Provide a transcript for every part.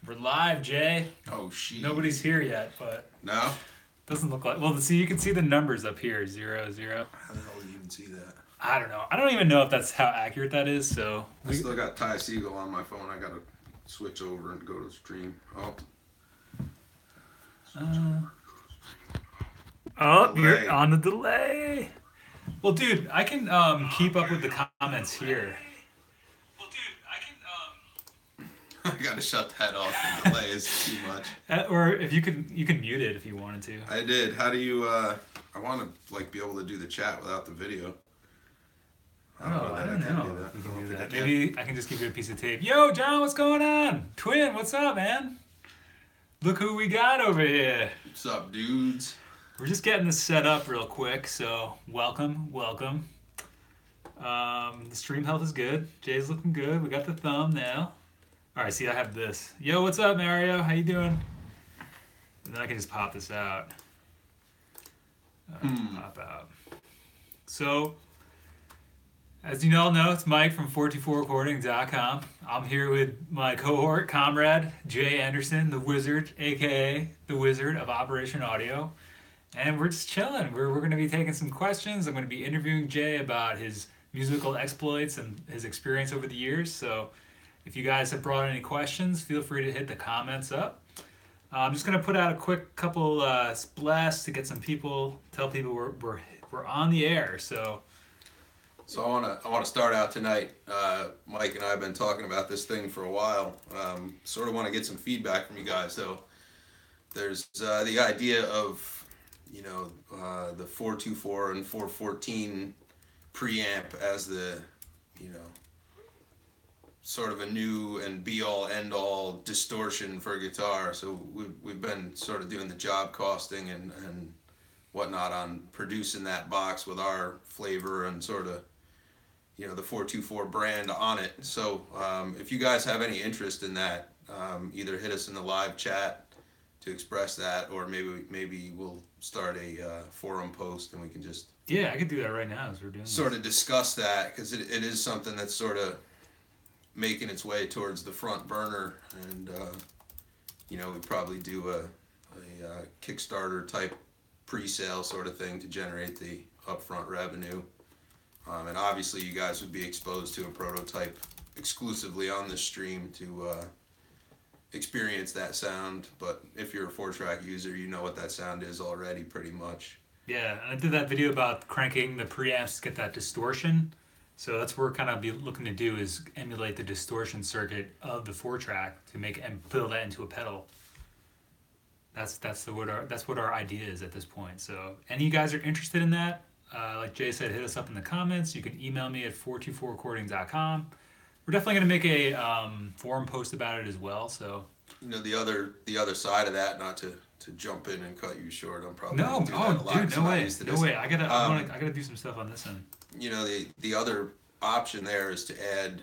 We're live, Jay. Oh, shit. Nobody's here yet, but No? doesn't look like. Well, see, you can see the numbers up here, 0, 0. How the hell do you even see that? I don't know. I don't even know if that's how accurate that is. So I still got Ty Siegel on my phone. I gotta switch over and go to the stream. You're on the delay. Well, dude, I can keep up with the comments here. I gotta shut that off. The delay is too much. Or if you can mute it if you wanted to. I did. How do you, I want to, like, be able to do the chat without the video. I don't know. You can do that. Maybe I can just give you a piece of tape. Yo, John, what's going on? Twin, what's up, man? Look who we got over here. What's up, dudes? We're just getting this set up real quick, so welcome. The stream health is good. Jay's looking good. We got the thumbnail. All right, see, I have this. Yo, what's up, Mario? How you doing? And then I can just pop this out. Pop out. So, as you all know, it's Mike from 424recording.com. I'm here with my cohort, comrade, Jay Andersen, the wizard, a.k.a. the Wizard of Operation Audio. And we're just chilling. We're going to be taking some questions. I'm going to be interviewing Jay about his musical exploits and his experience over the years. So if you guys have brought any questions, feel free to hit the comments up. I'm just going to put out a quick couple blasts to get some people, tell people we're on the air. So I want to start out tonight. Mike and I have been talking about this thing for a while. Sort of want to get some feedback from you guys. So there's the idea of, the 424 and 414 preamp as the, sort of a new and be-all, end-all distortion for guitar. So we've been sort of doing the job costing and whatnot on producing that box with our flavor and sort of, the 424 brand on it. So if you guys have any interest in that, either hit us in the live chat to express that, or maybe we'll start a forum post and we can just I could do that right now as we're doing sort of discuss that, because it is something that's sort of making its way towards the front burner, and we probably do a Kickstarter type pre-sale sort of thing to generate the upfront revenue. And obviously you guys would be exposed to a prototype exclusively on the stream to experience that sound. But if you're a 4-track user, you know what that sound is already pretty much. Yeah, and I did that video about cranking the preamps to get that distortion. So that's what we're kind of be looking to do, is emulate the distortion circuit of the 4-track to make and build that into a pedal. That's what our idea is at this point. So any of you guys are interested in that, like Jay said, hit us up in the comments. You can email me at 424recording.com. We're definitely going to make a forum post about it as well. So the other side of that, not to jump in and cut you short, I'm probably no way. I gotta do some stuff on this end. The other option there is to add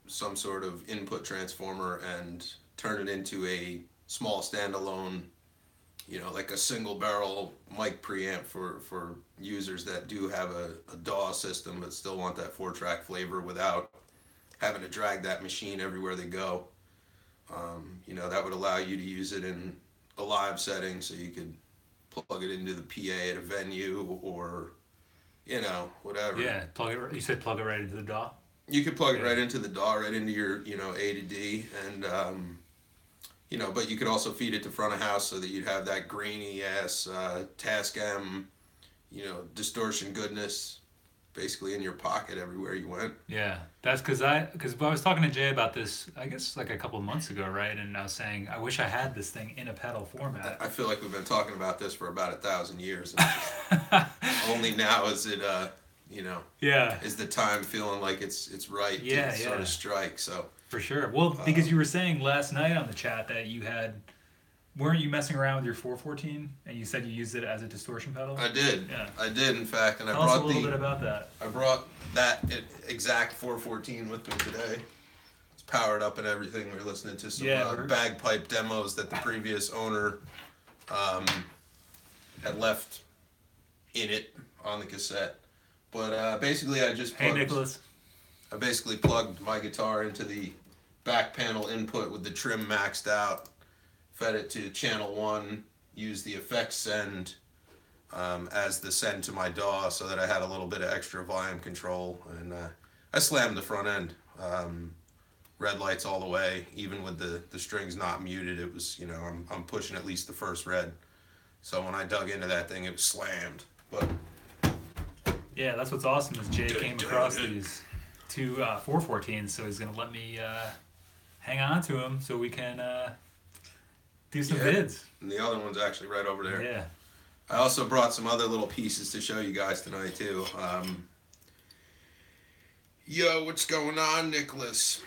some sort of input transformer and turn it into a small standalone, like a single barrel mic preamp for users that do have a DAW system but still want that 4-track flavor without having to drag that machine everywhere they go. That would allow you to use it in a live setting, so you could plug it into the PA at a venue or whatever. Yeah, you said plug it right into the DAW? You could plug it right into the DAW, right into your, A to D, and, but you could also feed it to front of house so that you'd have that grainy-ass Tascam, distortion goodness basically in your pocket everywhere you went. Yeah, that's because I was talking to Jay about this, I guess, like a couple of months ago, right? And I was saying, I wish I had this thing in a pedal format. I feel like we've been talking about this for about 1,000 years. Only now is it, is the time feeling like it's right to sort of strike. So for sure. Well, because you were saying last night on the chat that weren't you messing around with your 414 and you said you used it as a distortion pedal? I did. Yeah. I did, in fact, and Tell us a little bit about that. I brought that exact 414 with me today. It's powered up and everything. We're listening to some bagpipe demos that the previous owner had left in it on the cassette. But basically, I just plugged, Hey, Nicholas. I basically plugged my guitar into the back panel input with the trim maxed out, fed it to channel 1, used the effects send as the send to my DAW so that I had a little bit of extra volume control, and I slammed the front end. Red lights all the way, even with the strings not muted. It was, I'm pushing at least the first red. So when I dug into that thing, it was slammed. But yeah, that's what's awesome is Jay came across these two 414s, so he's gonna let me hang on to them so we can do some vids. And the other one's actually right over there. Yeah. I also brought some other little pieces to show you guys tonight too. Yo, what's going on, Nicholas?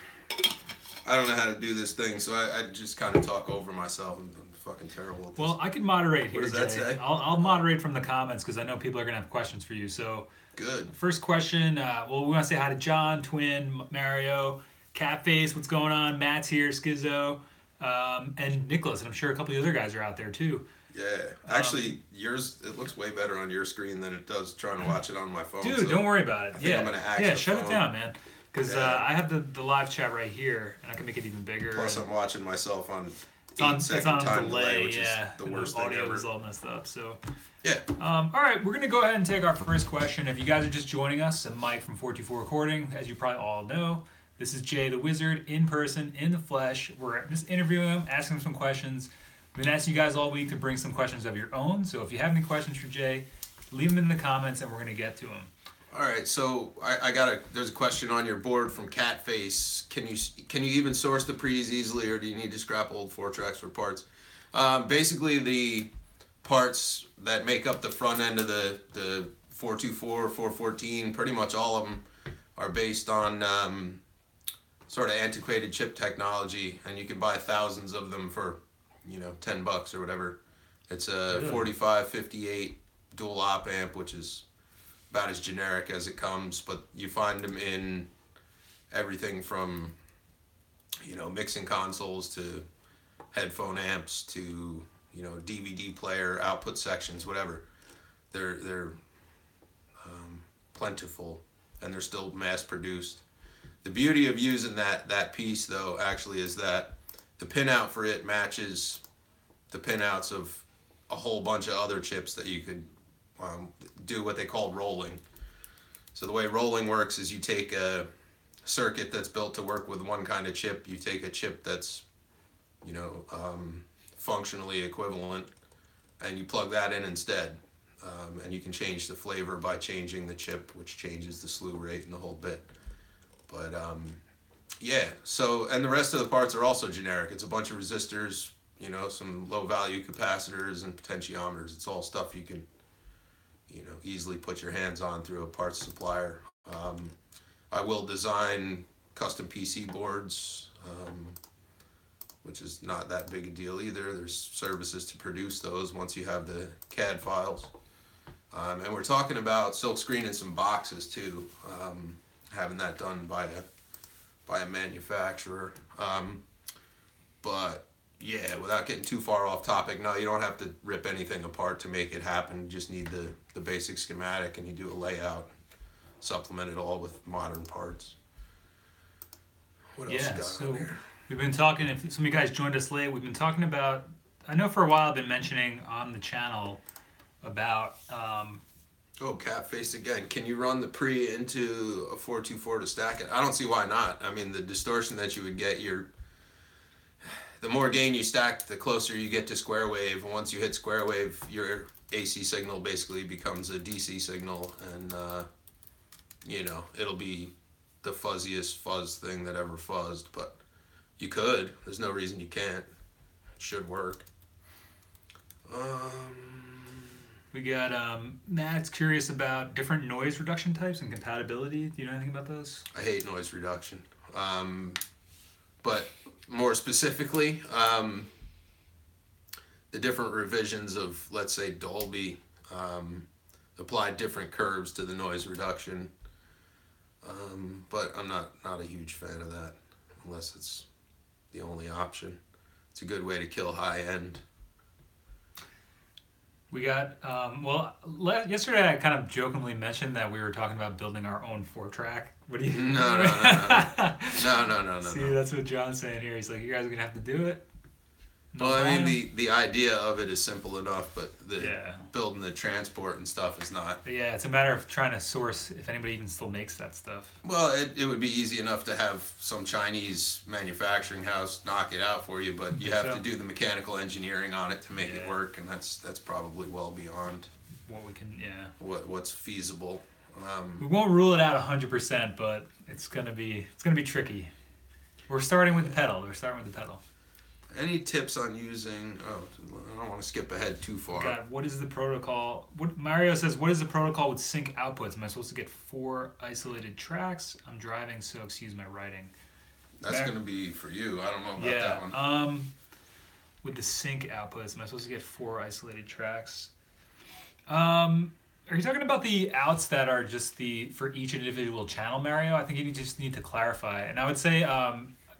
I don't know how to do this thing, so I just kind of talk over myself. I'm fucking terrible at this. Well, I can moderate here, What does that Jay. say? I'll moderate from the comments because I know people are going to have questions for you. So, good. First question, we want to say hi to John, Twin, Mario, Catface, what's going on? Matt's here, Skizzo, and Nicholas, and I'm sure a couple of other guys are out there too. Yeah, actually, yours, it looks way better on your screen than it does trying to watch it on my phone. Dude, so don't worry about it. I think I'm gonna axe shut the it phone. down, man. Because I have the live chat right here, and I can make it even bigger. Plus, I'm watching myself on it's on time delay, which is the worst the thing audio ever. is all messed up. So, Yeah. all right, we're gonna go ahead and take our first question. If you guys are just joining us, I'm Mike from 424 Recording. As you probably all know, this is Jay the Wizard in person, in the flesh. We're just interviewing him, asking him some questions. We've been asking you guys all week to bring some questions of your own. So if you have any questions for Jay, leave them in the comments, and we're gonna get to them. All right, so there's a question on your board from Catface. Can you even source the pre's easily, or do you need to scrap old 4-tracks for parts? Basically, the parts that make up the front end of the 424, 414, pretty much all of them are based on sort of antiquated chip technology, and you can buy thousands of them for $10 or whatever. It's a 4558 dual op amp, which is about as generic as it comes, but you find them in everything from mixing consoles to headphone amps to DVD player output sections, whatever. They're plentiful, and they're still mass produced. The beauty of using that piece though actually is that the pinout for it matches the pinouts of a whole bunch of other chips that you could do what they call rolling. So the way rolling works is you take a circuit that's built to work with one kind of chip, you take a chip that's functionally equivalent, and you plug that in instead, and you can change the flavor by changing the chip, which changes the slew rate and the whole bit. But so, and the rest of the parts are also generic. It's a bunch of resistors, some low value capacitors and potentiometers. It's all stuff you can easily put your hands on through a parts supplier. I will design custom PC boards, which is not that big a deal either. There's services to produce those once you have the CAD files. And we're talking about silkscreening some boxes too, having that done by a manufacturer. But yeah, without getting too far off topic, no, you don't have to rip anything apart to make it happen. You just need the basic schematic, and you do a layout, supplement it all with modern parts. What else you got on here? We've been talking, if some of you guys joined us late, we've been talking about, I know for a while I've been mentioning on the channel about... Catface again. Can you run the pre into a 424 to stack it? I don't see why not. I mean, the distortion that you would get, the more gain you stack, the closer you get to square wave. And once you hit square wave, your AC signal basically becomes a DC signal, and it'll be the fuzziest fuzz thing that ever fuzzed. But you could. There's no reason you can't. It should work. We got Matt's curious about different noise reduction types and compatibility. Do you know anything about those? I hate noise reduction. But more specifically, the different revisions of, let's say, Dolby apply different curves to the noise reduction. But I'm not a huge fan of that unless it's the only option. It's a good way to kill high end. We got yesterday I kind of jokingly mentioned that we were talking about building our own 4-track. What do you? No, no, no, no, no, no, no, no, See, no. that's what John's saying here. He's like, you guys are gonna have to do it. No Well, I mean, problem. the idea of it is simple enough, but the Yeah. building the transport and stuff is not. But yeah, it's a matter of trying to source if anybody even still makes that stuff. Well, it would be easy enough to have some Chinese manufacturing house knock it out for you, but you have So, to do the mechanical engineering on it to make it yeah, work, and that's probably well beyond what we can, yeah. what's feasible. We won't rule it out 100%, but it's gonna be tricky. We're starting with the pedal. We're starting with the pedal. Any tips on using? Oh, I don't want to skip ahead too far. God, what is the protocol? What Mario says? What is the protocol with sync outputs? Am I supposed to get 4 isolated tracks? I'm driving, so excuse my writing. That's going to be for you. I don't know about Yeah. that one. With the sync outputs, am I supposed to get 4 isolated tracks? Are you talking about the outs that are just the for each individual channel, Mario? I think you just need to clarify. And I would say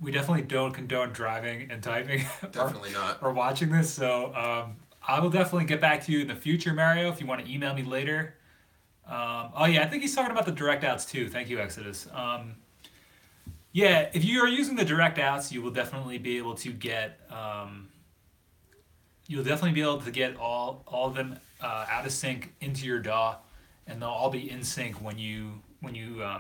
we definitely don't condone driving and typing Definitely not. or watching this. So I will definitely get back to you in the future, Mario, if you want to email me later. Oh yeah, I think he's talking about the direct outs too. Thank you, Exodus. Yeah, if you are using the direct outs, you will definitely be able to get all of them out of sync into your DAW, and they'll all be in sync when you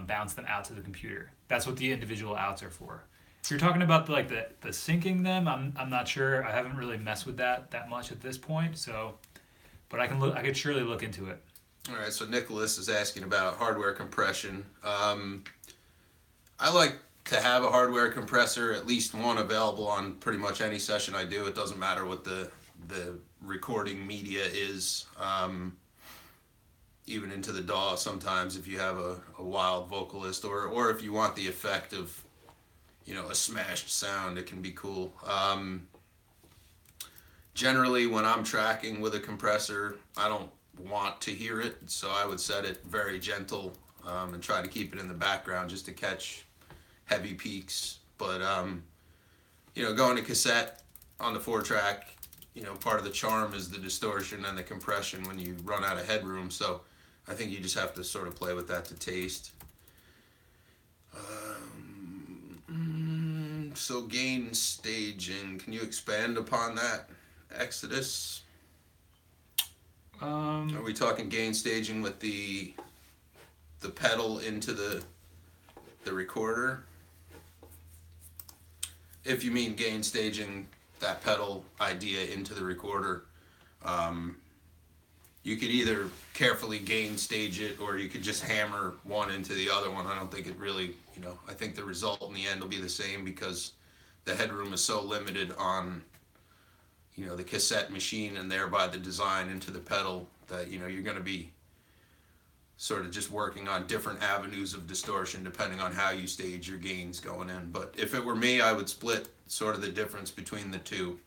bounce them out to the computer. That's what the individual outs are for. If you're talking about the syncing them, I'm not sure. I haven't really messed with that much at this point. So, but I could surely look into it. All right, so Nicholas is asking about hardware compression. I like to have a hardware compressor, at least one available on pretty much any session I do. It doesn't matter what the recording media is. Even into the DAW sometimes if you have a wild vocalist or if you want the effect of, a smashed sound, it can be cool. Generally, when I'm tracking with a compressor, I don't want to hear it, so I would set it very gentle and try to keep it in the background just to catch heavy peaks. But going to cassette on the 4-track, part of the charm is the distortion and the compression when you run out of headroom. So I think you just have to sort of play with that to taste. So gain staging, can you expand upon that, Exodus? Are we talking gain staging with the pedal into the recorder? If you mean gain staging that pedal idea into the recorder, you could either carefully gain stage it or you could just hammer one into the other one. I don't think it really, I think the result in the end will be the same because the headroom is so limited on, the cassette machine and thereby the design into the pedal that, you're going to be sort of just working on different avenues of distortion depending on how you stage your gains going in. But if it were me, I would split sort of the difference between the two,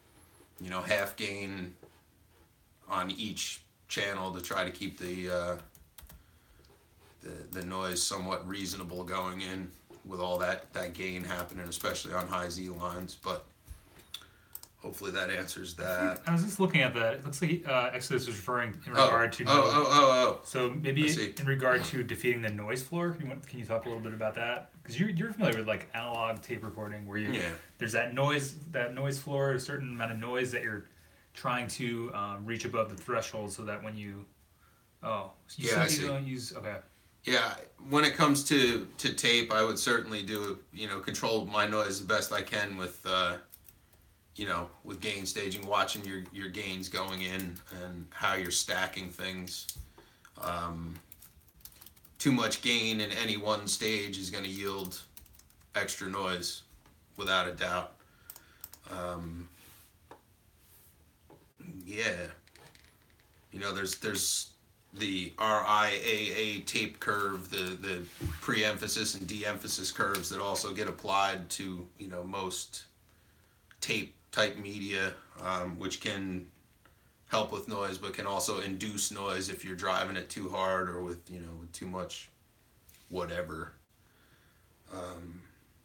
half gain on each channel to try to keep the noise somewhat reasonable going in with all that gain happening, especially on high Z lines. But hopefully that answers that. I was just looking at that. It looks like Exodus was referring in regard to. So maybe in regard to defeating the noise floor. Can you talk a little bit about that? Because you're familiar with like analog tape recording where there's that noise floor, a certain amount of noise that you're trying to reach above the threshold, so that when you don't use okay. Yeah, when it comes to tape, I would certainly do control my noise the best I can with with gain staging, watching your gains going in and how you're stacking things. Too much gain in any one stage is going to yield extra noise, without a doubt. There's the RIAA tape curve, the pre-emphasis and de-emphasis curves that also get applied to most tape type media, which can help with noise, but can also induce noise if you're driving it too hard or with with too much whatever.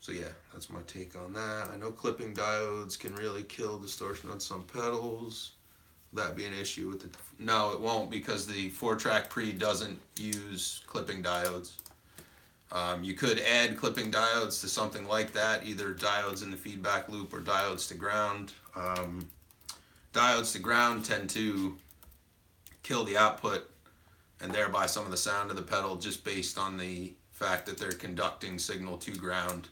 So yeah, that's my take on that. I know clipping diodes can really kill distortion on some pedals. that be an issue with the? No, it won't, because the 4-track pre doesn't use clipping diodes. You could add clipping diodes to something like that, either diodes in the feedback loop or diodes to ground. Diodes to ground tend to kill the output and thereby some of the sound of the pedal, just based on the fact that they're conducting signal to ground.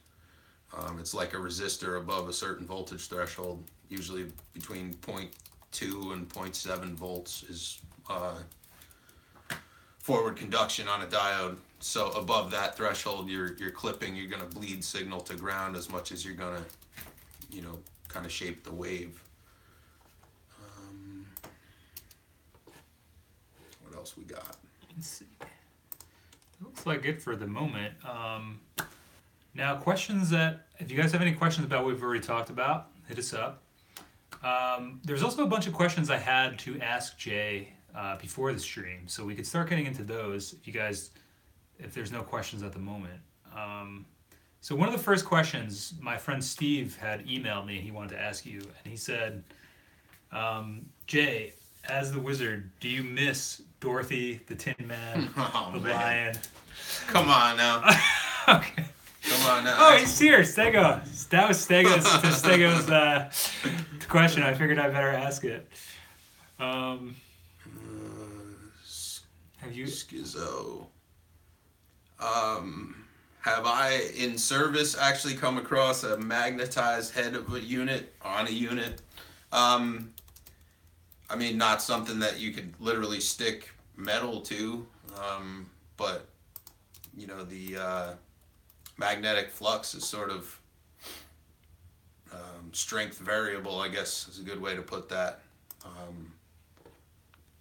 It's like a resistor above a certain voltage threshold, usually between 0.2 and 0.7 volts is forward conduction on a diode. So above that threshold, you're clipping, you're going to bleed signal to ground as much as you're going to, kind of shape the wave. What else we got? Let's see. Looks like it for the moment. Now, questions that, if you guys have any questions about what we've already talked about, hit us up. There's also a bunch of questions I had to ask Jay before the stream, so we could start getting into those if there's no questions at the moment. So one of the first questions, my friend Steve had emailed me, he wanted to ask you, and he said, Jay, as the wizard, do you miss Dorothy, the Tin Man, the man. Lion? Come on now. Okay. Come on now. Oh, he's here, Stego. That was Stego's question. I figured I better ask it. Have you? Schizo. Have I, in service, actually come across a magnetized head of a unit on a unit? I mean, not something that you could literally stick metal to, but the magnetic flux is sort of strength variable, I guess is a good way to put that.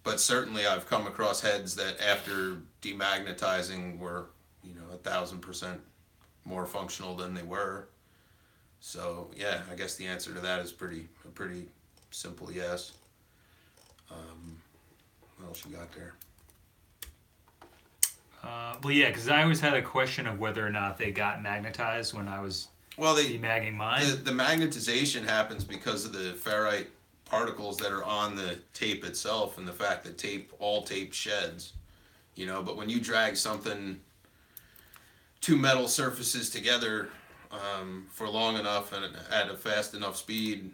But certainly I've come across heads that after demagnetizing were 1,000% more functional than they were. So yeah, I guess the answer to that is a pretty simple yes. What else you got there? Well, yeah, because I always had a question of whether or not they got magnetized when I was demagging mine. The magnetization happens because of the ferrite particles that are on the tape itself, and the fact that all tape sheds. But when you drag two metal surfaces together for long enough and at a fast enough speed,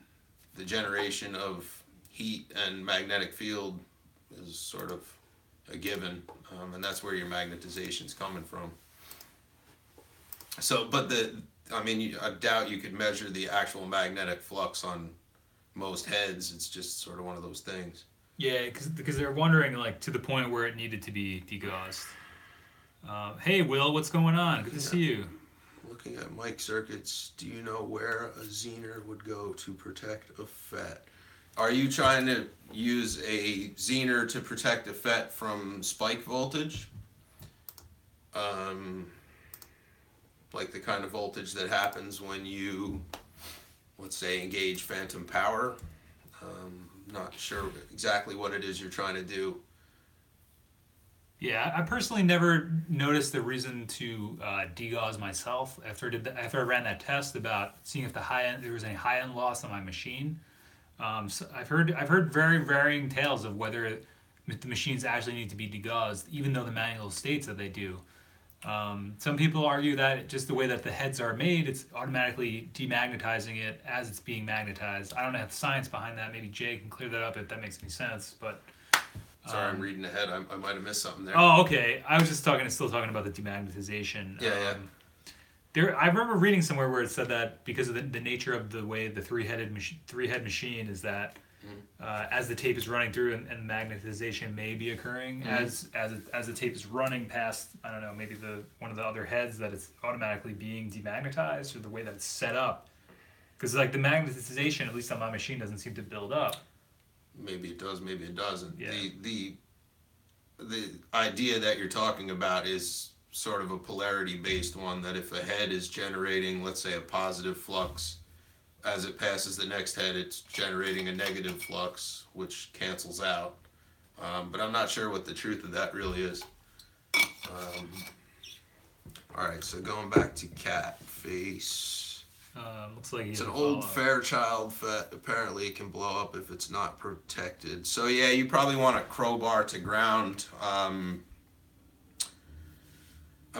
the generation of heat and magnetic field is sort of a given, and that's where your magnetization's coming from. So, but I doubt you could measure the actual magnetic flux on most heads. It's just sort of one of those things. Yeah, because they're wondering, to the point where it needed to be degaussed. Hey, Will, what's going on? Good to see you. Looking at mic circuits, do you know where a zener would go to protect a FET? Are you trying to use a zener to protect a FET from spike voltage? Like the kind of voltage that happens when you, let's say, engage phantom power. Not sure exactly what it is you're trying to do. Yeah, I personally never noticed the reason to degauss myself after I ran that test about seeing if there was any high end loss on my machine. So I've heard very varying tales of whether the machines actually need to be degaussed, even though the manual states that they do. Some people argue that just the way that the heads are made, it's automatically demagnetizing it as it's being magnetized. I don't know the science behind that. Maybe Jay can clear that up if that makes any sense. But sorry, I'm reading ahead. I might have missed something there. Oh, okay. I was just still talking about the demagnetization. Yeah. I remember reading somewhere where it said that because of the nature of the way the three-head machine is that as the tape is running through and magnetization may be occurring as the tape is running past, I don't know, maybe one of the other heads, that it's automatically being demagnetized, or the way that it's set up. Because the magnetization, at least on my machine, doesn't seem to build up. Maybe it does, maybe it doesn't. Yeah. The idea that you're talking about is sort of a polarity-based one, that if a head is generating, let's say, a positive flux, as it passes the next head, it's generating a negative flux, which cancels out. But I'm not sure what the truth of that really is. All right, so going back to cat face. Looks like It's he's an a old follow. Fairchild FET. Apparently, it can blow up if it's not protected. So yeah, you probably want a crowbar to ground. I'm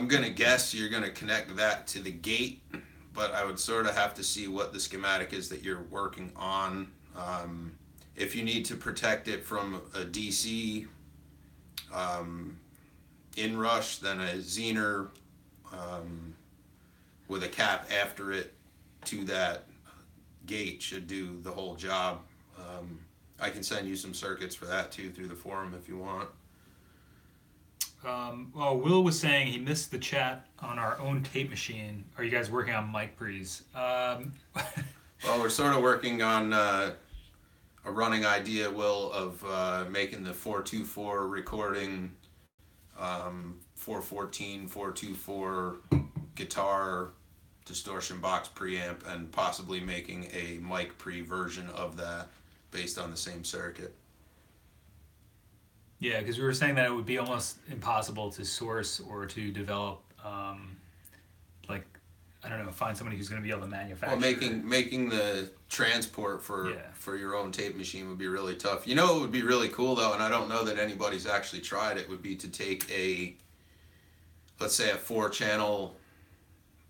gonna guess you're gonna connect that to the gate, but I would sort of have to see what the schematic is that you're working on. If you need to protect it from a DC um, inrush, then a Zener um, with a cap after it to that gate should do the whole job. I can send you some circuits for that too through the forum if you want. Well, Will was saying he missed the chat on our own tape machine. Are you guys working on mic pre's? Well, we're sort of working on a running idea, Will, of making the 424 recording 414, 424 guitar distortion box preamp and possibly making a mic pre version of that based on the same circuit. Yeah, because we were saying that it would be almost impossible to source or to develop, like, I don't know, find somebody who's going to be able to manufacture. Well, making the transport for your own tape machine would be really tough. You know, it would be really cool though, and I don't know that anybody's actually tried it. Would be to take let's say a 4-channel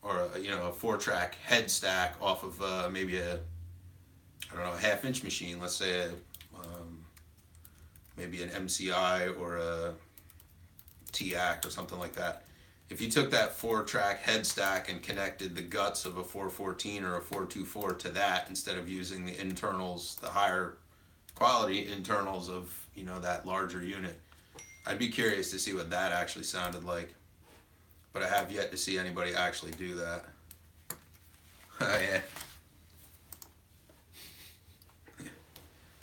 or a 4-track head stack off of maybe a half-inch machine. Let's say maybe an MCI or a TAC or something like that. If you took that 4-track head stack and connected the guts of a 414 or a 424 to that instead of using the internals, the higher quality internals of that larger unit, I'd be curious to see what that actually sounded like. But I have yet to see anybody actually do that. Oh yeah.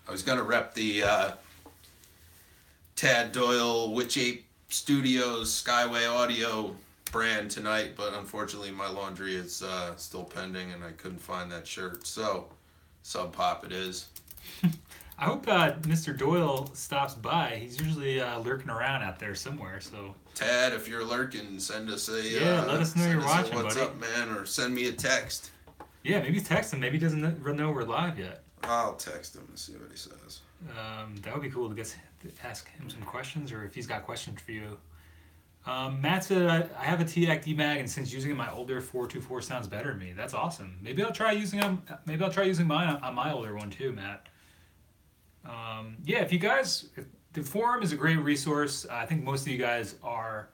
I was gonna rep the Tad Doyle Witch Ape Studios Skyway Audio brand tonight, but unfortunately my laundry is still pending and I couldn't find that shirt. So, Sub Pop it is. I hope Mr. Doyle stops by. He's usually lurking around out there somewhere. So Tad, if you're lurking, send us a let us know you're watching, what's buddy. up, man, or send me a text. Yeah, maybe text him. Maybe he doesn't know we're live yet. I'll text him and see what he says. That would be cool to ask him some questions, or if he's got questions for you. Matt said, I have a Digitakt DMAG, and since using my older 424 sounds better to me. That's awesome. Maybe I'll try using mine on my older one too, Matt. Yeah, if the forum is a great resource. I think most of you guys are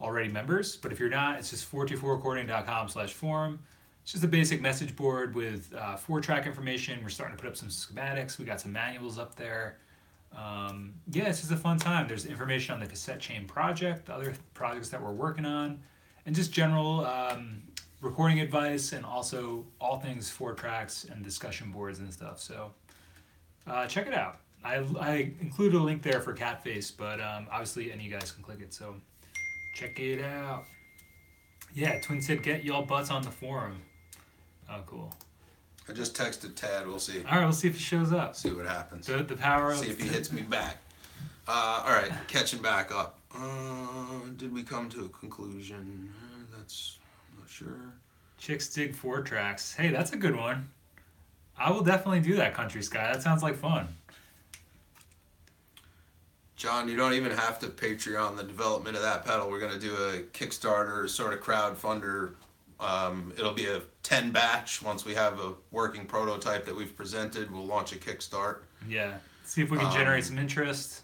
already members, but if you're not, it's just 424recording.com/forum. It's just a basic message board with 4-track information. We're starting to put up some schematics. We got some manuals up there. Yeah, it's just a fun time. There's information on the cassette chain project, the other projects that we're working on, and just general recording advice, and also all things 4-tracks and discussion boards and stuff. So check it out. I included a link there for Catface, but obviously any of you guys can click it. So check it out. Yeah, Twin said get y'all butts on the forum. Oh, cool. I just texted Tad. We'll see. All right, we'll see if he shows up. See what happens. The power of... See if he hits me back. All right, catching back up. Did we come to a conclusion? I'm not sure. Chicks dig 4-tracks. Hey, that's a good one. I will definitely do that, Country Sky. That sounds like fun. John, you don't even have to Patreon the development of that pedal. We're going to do a Kickstarter sort of crowdfunder. It'll be a 10 batch. Once we have a working prototype that we've presented, we'll launch a Kickstart. Yeah. See if we can generate some interest.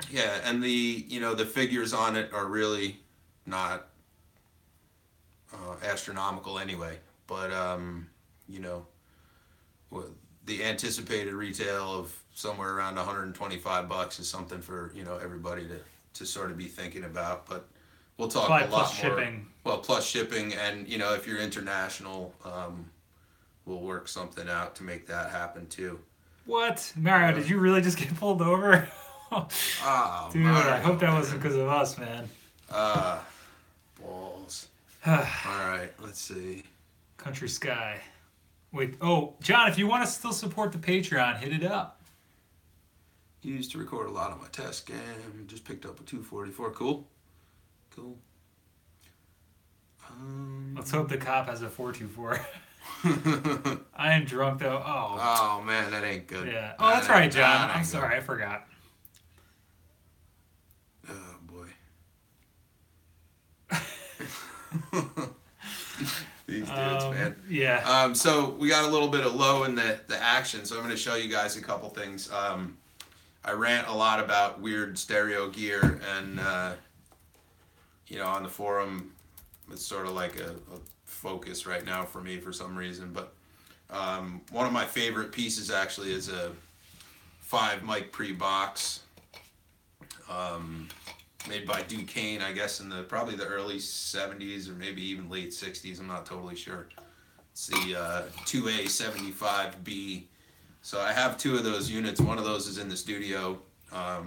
Yeah, and the figures on it are really not astronomical anyway. But the anticipated retail of somewhere around $125 is something for everybody to sort of be thinking about. But we'll talk Probably a lot plus more. shipping. Well, plus shipping, and if you're international, we'll work something out to make that happen too. What? Mario, did you really just get pulled over? Oh, dude, Mario, I hope that wasn't because of us, man. Balls. All right, let's see. Country Sky. Wait, John, if you want to still support the Patreon, hit it up. Used to record a lot on my test cam. Just picked up a 244. Cool. Let's hope the cop has a 424. I am drunk though. Oh, Oh man, that ain't good. yeah. Oh, that's right, John. That I'm ain't good. sorry, I forgot. Oh boy. These dudes, man. Yeah. So we got a little bit of low in the action, so I'm going to show you guys a couple things. I rant a lot about weird stereo gear, and on the forum, it's sort of like a focus right now for me for some reason. But one of my favorite pieces actually is a 5 mic pre-box. Made by Duquesne, I guess, in probably the early 70s or maybe even late 60s. I'm not totally sure. It's the 2A75B. So I have 2 of those units. One of those is in the studio. I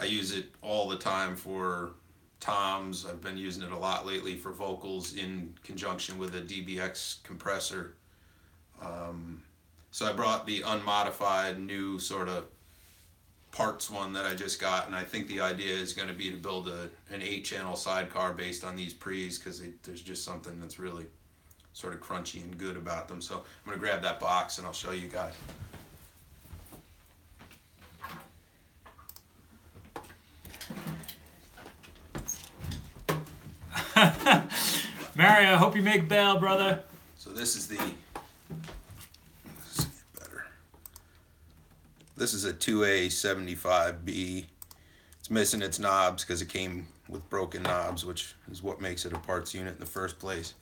use it all the time for toms. I've been using it a lot lately for vocals in conjunction with a DBX compressor. So I brought the unmodified new sort of parts one that I just got, and I think the idea is going to be to build an 8-channel sidecar based on these pre's, because there's just something that's really sort of crunchy and good about them. So I'm going to grab that box and I'll show you guys. Mario, I hope you make bail, brother. So this is This is a 2A75B. It's missing its knobs because it came with broken knobs, which is what makes it a parts unit in the first place.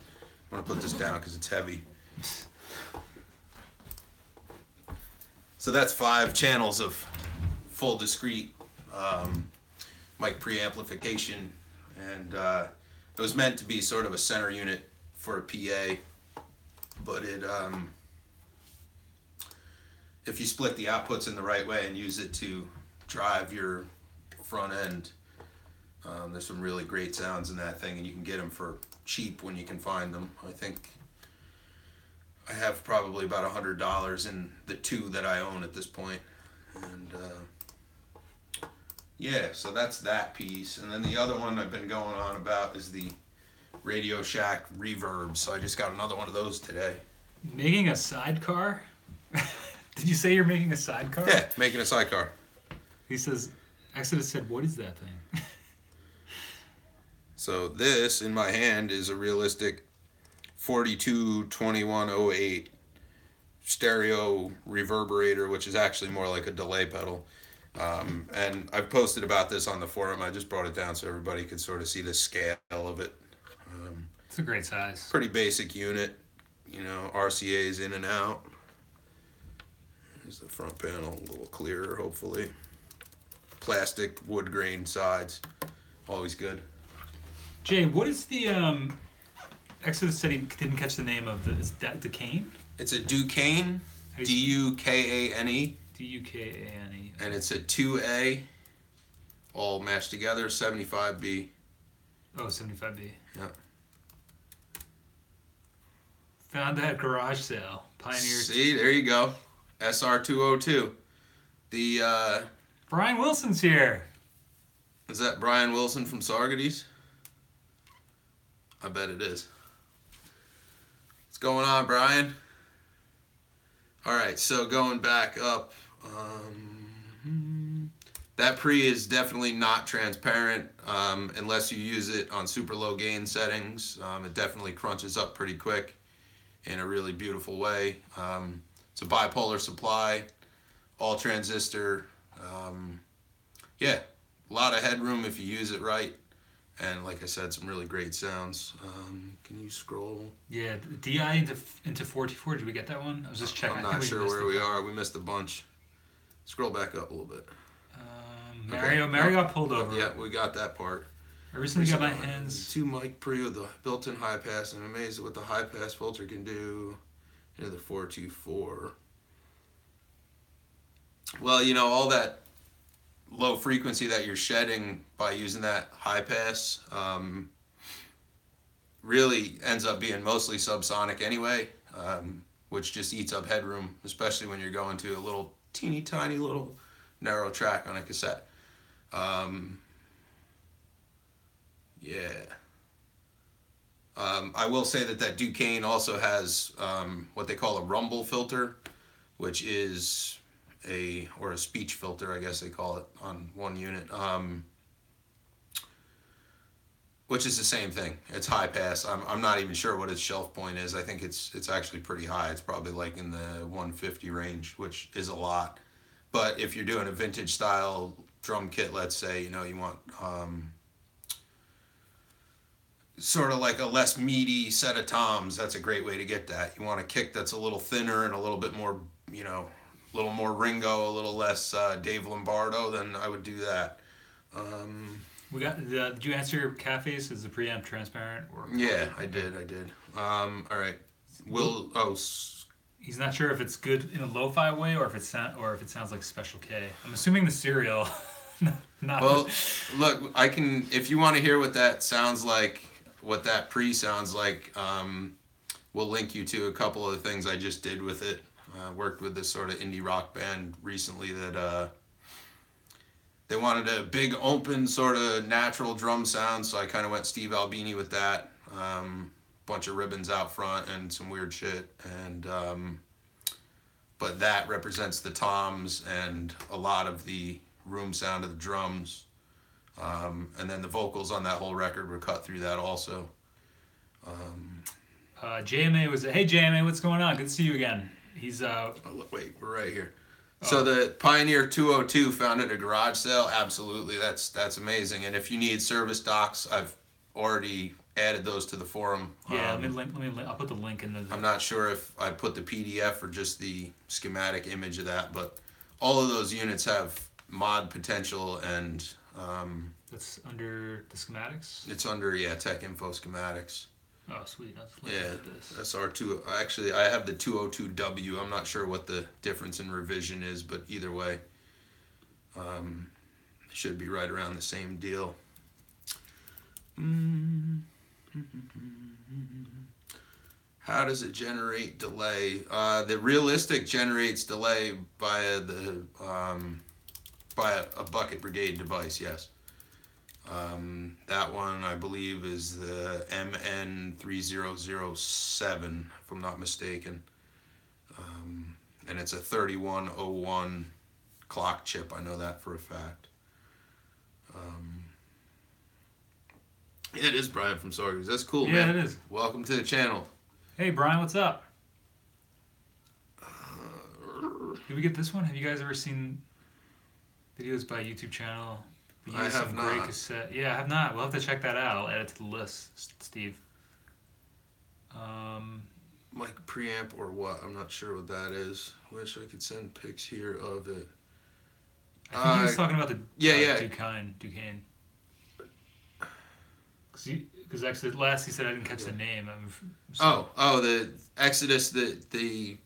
I'm going to put this down because it's heavy. So that's 5 channels of full discrete mic preamplification, and it was meant to be sort of a center unit for a PA, but if you split the outputs in the right way and use it to drive your front end, there's some really great sounds in that thing, and you can get them for cheap when you can find them. I think I have probably about $100 in the 2 that I own at this point. And yeah, so that's that piece. And then the other one I've been going on about is the Radio Shack reverb. So I just got another one of those today. Making a sidecar? Did you say you're making a sidecar? Yeah, making a sidecar. He says, Exodus said, what is that thing? So this, in my hand, is a realistic 422108 stereo reverberator, which is actually more like a delay pedal. And I've posted about this on the forum. I just brought it down so everybody could sort of see the scale of it. It's a great size. Pretty basic unit, RCA's in and out. Here's the front panel, a little clearer, hopefully. Plastic, wood grain sides, always good. Jay, what is the Exodus said he didn't catch the name of is that Duquesne? It's a Duquesne, Dukane. Dukane. And it's a 2A, all mashed together, 75B. Oh, 75B. Yeah. Found that garage sale. Pioneer. See, there you go. SR202. The Brian Wilson's here. Is that Brian Wilson from Sargadees? I bet it is. What's going on, Brian? All right, so going back up, that pre is definitely not transparent unless you use it on super low gain settings. It definitely crunches up pretty quick in a really beautiful way. It's a bipolar supply, all transistor. Yeah, a lot of headroom if you use it right. And like I said, some really great sounds. Can you scroll? Yeah, DI into 44. Did we get that one? I was just checking. I'm not sure where we are. We missed a bunch. Scroll back up a little bit. Mario got pulled over. Yeah, we got that part. I recently got my hands. 2 mic pre with the built-in high pass. I'm amazed at what the high pass filter can do. Into the 424. Well, all that low frequency that you're shedding by using that high pass really ends up being mostly subsonic anyway, which just eats up headroom, especially when you're going to a little teeny tiny little narrow track on a cassette. Yeah. I will say that Duquesne also has what they call a rumble filter, which is or a speech filter, I guess they call it on one unit, which is the same thing. It's high pass. I'm not even sure what its shelf point is. I think it's actually pretty high. It's probably like in the 150 range, which is a lot. But if you're doing a vintage style drum kit, let's say, you want sort of like a less meaty set of toms, that's a great way to get that. You want a kick that's a little thinner and a little bit more, a little more Ringo, a little less Dave Lombardo, then I would do that. Did you answer your cafes? Is the preamp transparent? Or Yeah, I did. All right. He's not sure if it's good in a lo-fi way or if it sounds like Special K. I'm assuming the serial. Not well, look, I can, if you want to hear what that sounds like, what that pre sounds like, we'll link you to a couple of things I just did with it. Worked with this sort of indie rock band recently that they wanted a big open sort of natural drum sound, so I kind of went Steve Albini with that. Bunch of ribbons out front and some weird shit, and but that represents the toms and a lot of the room sound of the drums, and then the vocals on that whole record were cut through that also. JMA was, hey JMA, what's going on? Good to see you again. He's wait, we're right here. So the Pioneer 202 found at a garage sale. Absolutely, that's amazing. And if you need service docs, I've already added those to the forum. Yeah, let me I'll put the link in the. I'm not sure if I put the PDF or just the schematic image of that, but all of those units have mod potential, and that's under the schematics. It's under Tech Info schematics. Oh, sweet. SR2. Actually, I have the 202W. I'm not sure what the difference in revision is, but either way, should be right around the same deal. How does it generate delay? The Realistic generates delay via by a Bucket Brigade device, yes. That one, I believe, is the MN3007, if I'm not mistaken. And it's a 3101 clock chip. I know that for a fact. It is Brian from Sorgers. That's cool, man. Yeah, it is. Welcome to the channel. Hey, Brian, what's up? Did we get this one? Have you guys ever seen videos by YouTube channel? I have not. Great cassette. Yeah, I have not. We'll have to check that out. I'll add it to the list, Steve. Like preamp or what? I'm not sure what that is. Wish I could send pics here of it. I think he was talking about the Duquesne. Because actually, last he said I didn't catch the name. The Exodus, the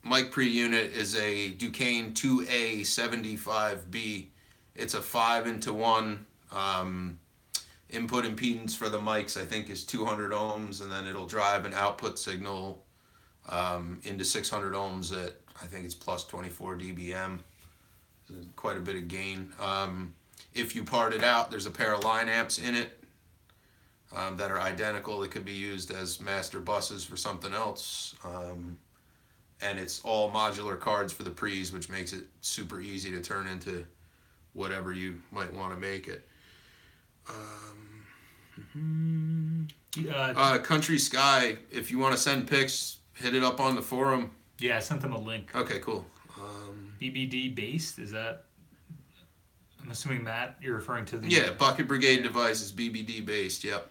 mic pre unit is a Duquesne 2A75B. It's a 5-into-1 input impedance for the mics. I think is 200 ohms, and then it'll drive an output signal into 600 ohms at, I think it's plus 24 dBm. Quite a bit of gain. If you part it out, there's a pair of line amps in it that are identical. They could be used as master buses for something else. And it's all modular cards for the pre's, which makes it super easy to turn into whatever you might want to make it. Country Sky, if you want to send pics, hit it up on the forum. Yeah, I sent them a link. Okay, cool. BBD based, is that? I'm assuming that you're referring to the. Yeah, Bucket Brigade device is BBD based. Yep.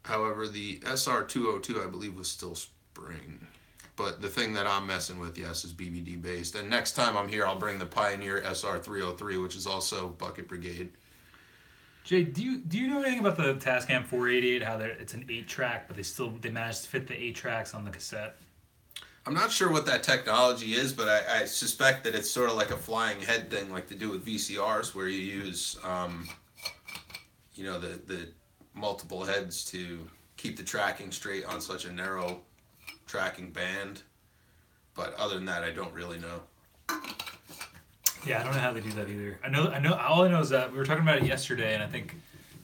However, the SR202 I believe was still spring. But the thing that I'm messing with, yes, is BBD based. And next time I'm here, I'll bring the Pioneer SR303, which is also Bucket Brigade. Jay, do you know anything about the Tascam 488? How it's an 8-track, but they managed to fit the 8 tracks on the cassette. I'm not sure what that technology is, but I suspect that it's sort of like a flying head thing, like they do with VCRs, where you use, the multiple heads to keep the tracking straight on such a narrow tracking band. But other than that, I don't really know. Yeah, I don't know how they do that either. I know. All I know is that we were talking about it yesterday, and I think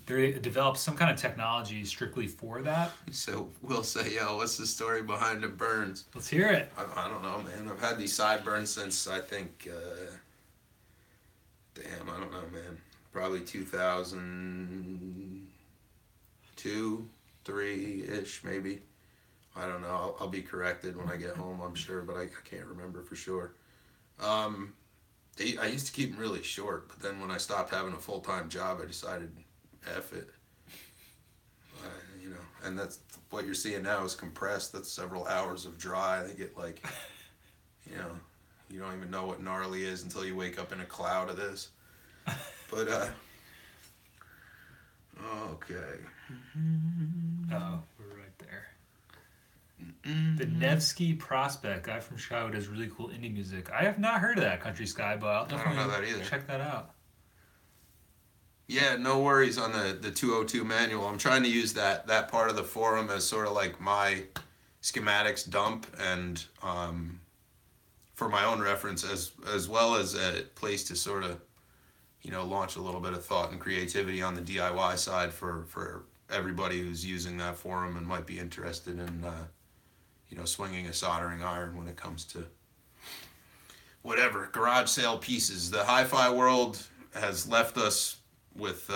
they developed some kind of technology strictly for that. So we'll say, yo, what's the story behind the burns? Let's hear it. I don't know, man. I've had these sideburns since I think, damn, I don't know, man. Probably 2002, 3 ish, maybe. I don't know. I'll be corrected when I get home, I'm sure, but I can't remember for sure. Um, I used to keep them really short, but then when I stopped having a full time job, I decided, F it. You know, and that's what you're seeing now is compressed. That's several hours of dry. They get like, you know, you don't even know what gnarly is until you wake up in a cloud of this. But okay. Oh, we're right there. The Nevsky Prospect, guy from Chicago, does really cool indie music. I have not heard of that, Country Sky, but I'll I don't definitely know that either. check that out. Yeah, no worries on the 202 manual. I'm trying to use that part of the forum as sort of like my schematics dump and for my own reference as well as a place to sort of, you know, launch a little bit of thought and creativity on the DIY side for everybody who's using that forum and might be interested in you know, swinging a soldering iron when it comes to whatever garage sale pieces. The hi-fi world has left us with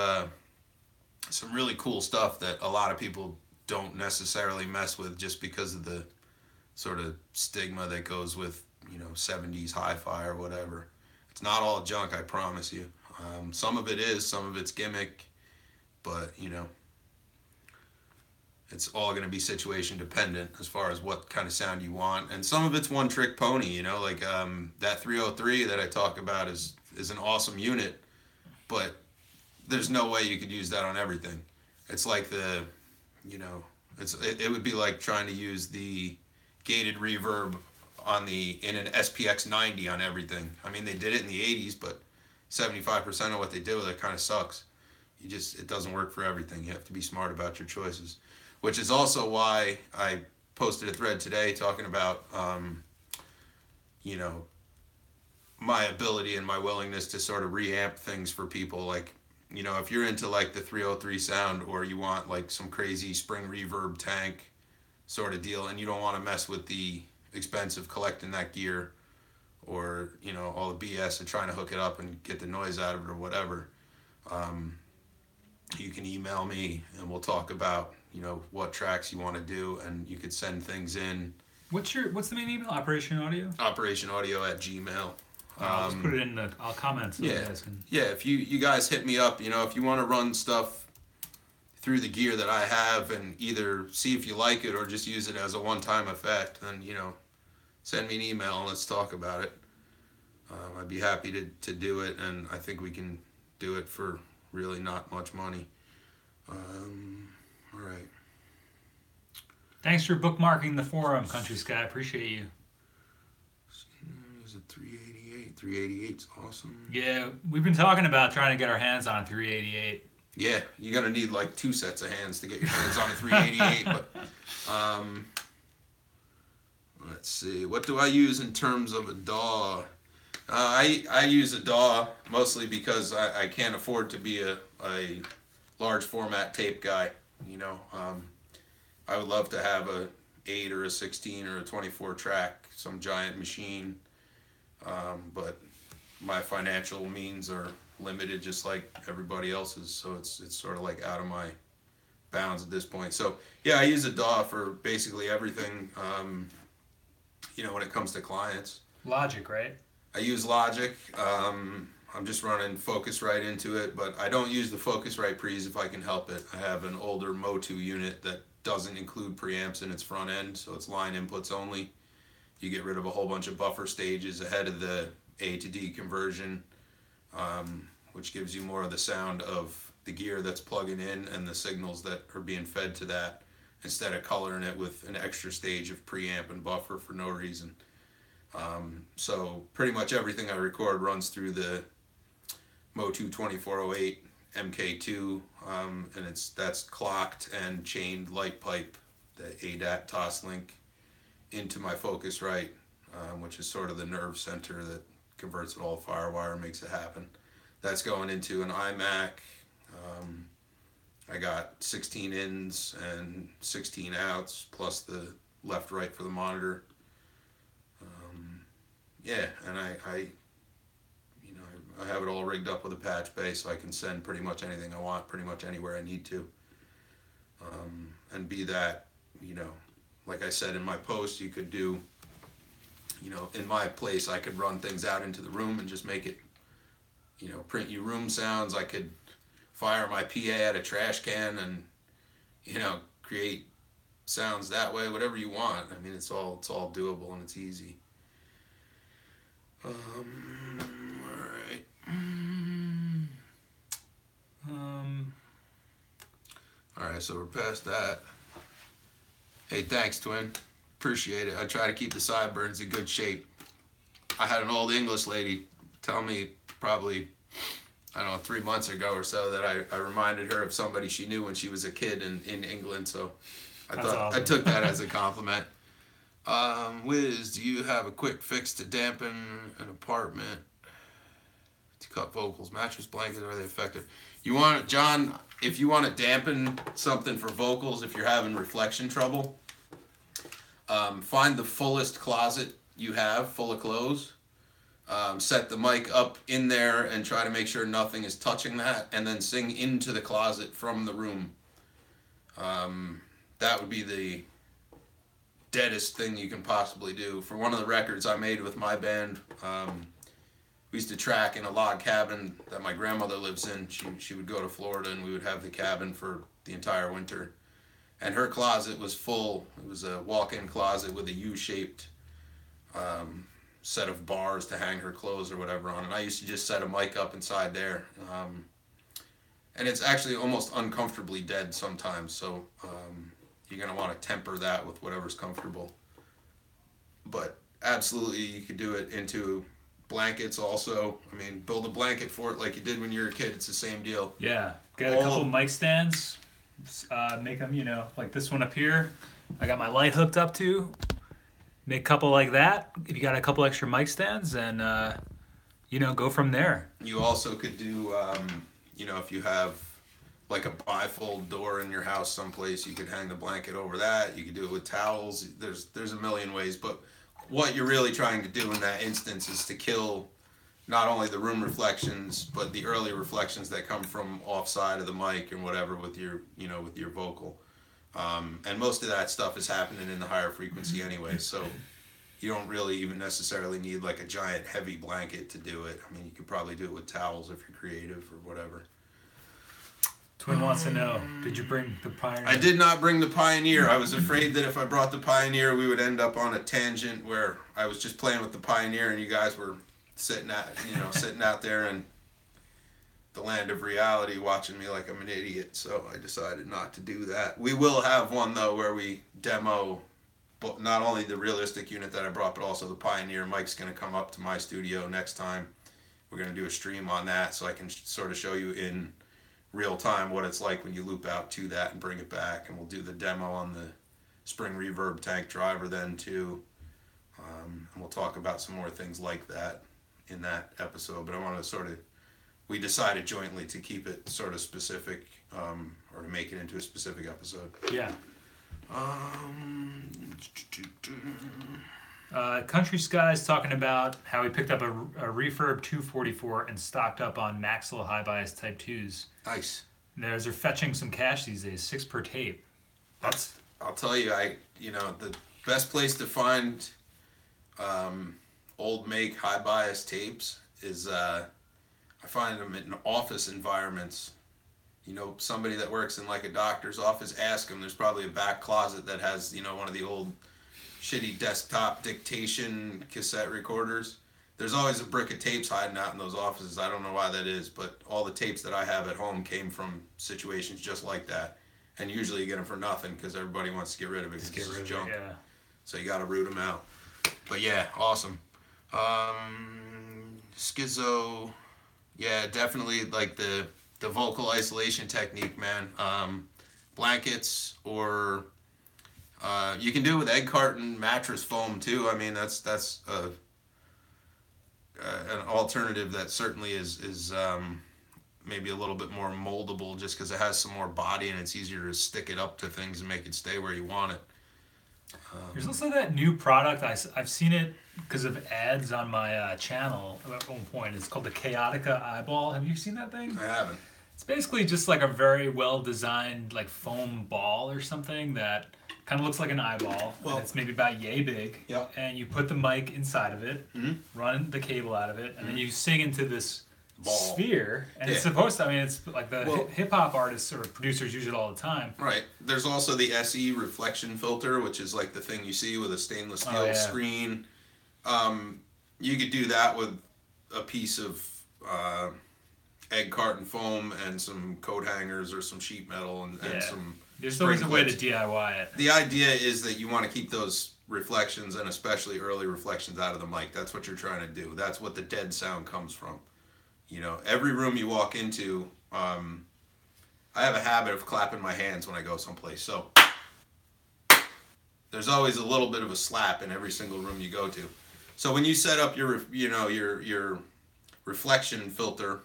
some really cool stuff that a lot of people don't necessarily mess with just because of the sort of stigma that goes with, you know, 70s hi-fi or whatever. It's not all junk, I promise you. Some of it is, some of it's gimmick, but, you know, it's all going to be situation dependent as far as what kind of sound you want. And some of it's one trick pony, you know, like that 303 that I talk about is an awesome unit, but there's no way you could use that on everything. It's like you know, it would be like trying to use the gated reverb in an SPX 90 on everything. I mean, they did it in the 80s, but 75% of what they did with it kind of sucks. It doesn't work for everything. You have to be smart about your choices, which is also why I posted a thread today talking about, you know, my ability and my willingness to sort of reamp things for people. Like, you know, if you're into like the 303 sound or you want like some crazy spring reverb tank sort of deal and you don't want to mess with the expense of collecting that gear or, you know, all the BS of trying to hook it up and get the noise out of it or whatever, you can email me and we'll talk about, you know, what tracks you want to do, and you could send things in. What's the main email? Operation Audio? operationaudio@gmail.com. I'll just put it in the comments so you Yeah, guys can. yeah. If you guys hit me up, you know, if you want to run stuff through the gear that I have and either see if you like it or just use it as a one-time effect, then, you know, send me an email and let's talk about it. I'd be happy to do it, and I think we can do it for really not much money. All right. Thanks for bookmarking the forum, Country Sky. Appreciate you. Is it 388? 388's awesome. Yeah, we've been talking about trying to get our hands on 388. Yeah, you're gonna need like 2 sets of hands to get your hands on a 388. But let's see, what do I use in terms of a DAW? I use a DAW mostly because I can't afford to be a large format tape guy. You know, I would love to have a 8 or a 16 or a 24 track, some giant machine, but my financial means are limited just like everybody else's, so it's sort of like out of my bounds at this point. So yeah, I use a DAW for basically everything, you know, when it comes to clients. Logic, right? I use Logic. I'm just running Focusrite into it, but I don't use the Focusrite pre's if I can help it. I have an older Motu unit that doesn't include preamps in its front end, so it's line inputs only. You get rid of a whole bunch of buffer stages ahead of the A to D conversion, which gives you more of the sound of the gear that's plugging in and the signals that are being fed to that, instead of coloring it with an extra stage of preamp and buffer for no reason. So pretty much everything I record runs through the Motu 2408 MK2, and that's clocked and chained light pipe, the ADAT TOS link, into my Focusrite, which is sort of the nerve center that converts it all to Firewire, makes it happen. That's going into an iMac. I got 16 ins and 16 outs, plus the left right for the monitor. Yeah, and I I have it all rigged up with a patch bay, so I can send pretty much anything I want, pretty much anywhere I need to. And be that, like I said in my post, you could do, in my place, I could run things out into the room and just make it, print you room sounds. I could fire my PA at a trash can and, create sounds that way, whatever you want. I mean, it's all doable and it's easy. All right. All right, so we're past that. Hey, thanks, twin. Appreciate it. I try to keep the sideburns in good shape. I had an old English lady tell me probably, 3 months ago or so that I reminded her of somebody she knew when she was a kid in England. So I took that as a compliment. Wiz, do you have a quick fix to dampen an apartment? To cut vocals, mattress, blankets, are they effective? John, if you want to dampen something for vocals, if you're having reflection trouble, find the fullest closet you have, full of clothes. Set the mic up in there and try to make sure nothing is touching that, and then sing into the closet from the room. That would be the deadest thing you can possibly do. For one of the records I made with my band, we used to track in a log cabin that my grandmother lives in. She would go to Florida and we would have the cabin for the entire winter. And her closet was full. It was a walk-in closet with a U-shaped set of bars to hang her clothes or whatever on. And I used to just set a mic up inside there. And it's actually almost uncomfortably dead sometimes. So you're going to want to temper that with whatever's comfortable. But absolutely, you could do it into blankets also. I mean, build a blanket for it like you did when you were a kid. It's the same deal. Yeah. Get a couple mic stands. Make them, like this one up here. I got my light hooked up to. Make a couple like that. If you got a couple extra mic stands, and go from there. You also could do, if you have like a bifold door in your house someplace, you could hang the blanket over that. You could do it with towels. There's a million ways, but what you're really trying to do in that instance is to kill not only the room reflections, but the early reflections that come from offside of the mic and whatever with your vocal. And most of that stuff is happening in the higher frequency anyway, so you don't really even necessarily need like a giant heavy blanket to do it. I mean, you could probably do it with towels if you're creative or whatever. Twin wants to know, did you bring the Pioneer? I did not bring the Pioneer. I was afraid that if I brought the Pioneer, we would end up on a tangent where I was just playing with the Pioneer and you guys were sitting out there in the land of reality watching me like I'm an idiot. So I decided not to do that. We will have one though where we demo not only the realistic unit that I brought, but also the Pioneer. Mike's going to come up to my studio next time. We're going to do a stream on that so I can sort of show you in real time what it's like when you loop out to that and bring it back, and we'll do the demo on the spring reverb tank driver then too, and we'll talk about some more things like that in that episode. But I want to we decided jointly to keep it sort of specific, or to make it into a specific episode. Yeah. Country Sky's talking about how he picked up a Refurb 244 and stocked up on Maxwell high bias Type 2s. Nice. They're fetching some cash these days, 6 per tape. I'll tell you, the best place to find old make high bias tapes is I find them in office environments. Somebody that works in like a doctor's office, ask them. There's probably a back closet that has one of the old shitty desktop dictation cassette recorders. There's always a brick of tapes hiding out in those offices. I don't know why that is, but all the tapes that I have at home came from situations just like that. And usually you get them for nothing because everybody wants to get rid of it because it's junk. Yeah. So you got to root them out. But yeah, awesome. Schizo, yeah, definitely like the vocal isolation technique, man. Blankets or you can do it with egg carton mattress foam too. I mean, that's an alternative that certainly is maybe a little bit more moldable, just because it has some more body and it's easier to stick it up to things and make it stay where you want it. There's also that new product. I've seen it because of ads on my channel at one point. It's called the Chaotica Eyeball. Have you seen that thing? I haven't. It's basically just like a very well designed like foam ball or something that kind of looks like an eyeball. Well, and it's maybe about yay big. Yep. And you put the mic inside of it, Mm-hmm. run the cable out of it, and then you sing into this Ball. sphere. And it's Yeah. supposed to, I mean, it's like the Well- hip hop artists or producers use it all the time. Right. There's also the SE reflection filter, which is like the thing you see with a stainless steel yeah. screen. You could do that with a piece of egg carton foam and some coat hangers or some sheet metal and Yeah. some. There's always a way to clips. DIY it. The idea is that you want to keep those reflections, and especially early reflections, out of the mic. That's what you're trying to do. That's what the dead sound comes from. You know, every room you walk into, I have a habit of clapping my hands when I go someplace. So there's always a little bit of a slap in every single room you go to. So when you set up your reflection filter,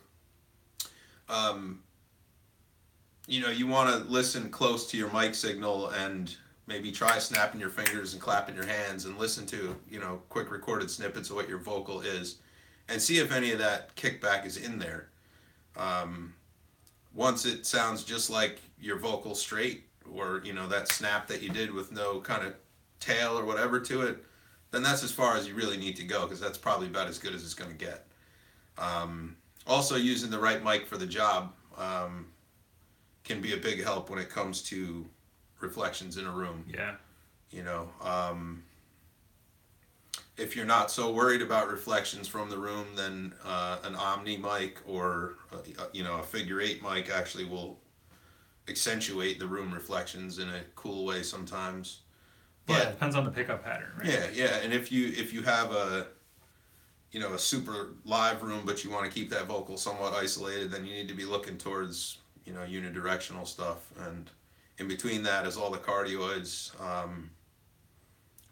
you want to listen close to your mic signal and maybe try snapping your fingers and clapping your hands and listen to, quick recorded snippets of what your vocal is and see if any of that kickback is in there. Once it sounds just like your vocal straight, or, that snap that you did with no kind of tail or whatever to it, then that's as far as you really need to go, because that's probably about as good as it's going to get. Also, using the right mic for the job can be a big help when it comes to reflections in a room. Yeah. If you're not so worried about reflections from the room, then an Omni mic or a figure 8 mic actually will accentuate the room reflections in a cool way sometimes. But, it depends on the pickup pattern, right? Yeah, and if you have a super live room, but you want to keep that vocal somewhat isolated, then you need to be looking towards unidirectional stuff, and in between that is all the cardioids,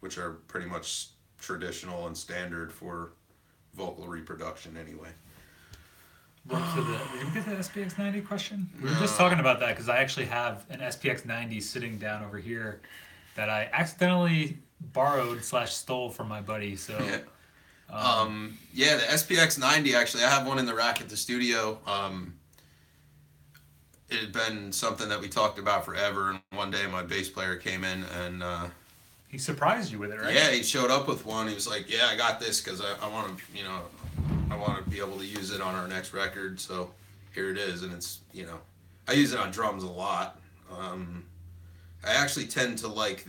which are pretty much traditional and standard for vocal reproduction anyway. Did we get the SPX 90 question? We were just talking about that because I actually have an SPX 90 sitting down over here that I accidentally borrowed / stole from my buddy. So the SPX 90, actually I have one in the rack at the studio. It had been something that we talked about forever, and one day my bass player came in and he surprised you with it, right? yeah, he showed up with one. He was like, "Yeah, I got this because I want to, I want to be able to use it on our next record. So here it is." And it's, I use it on drums a lot. I actually tend to like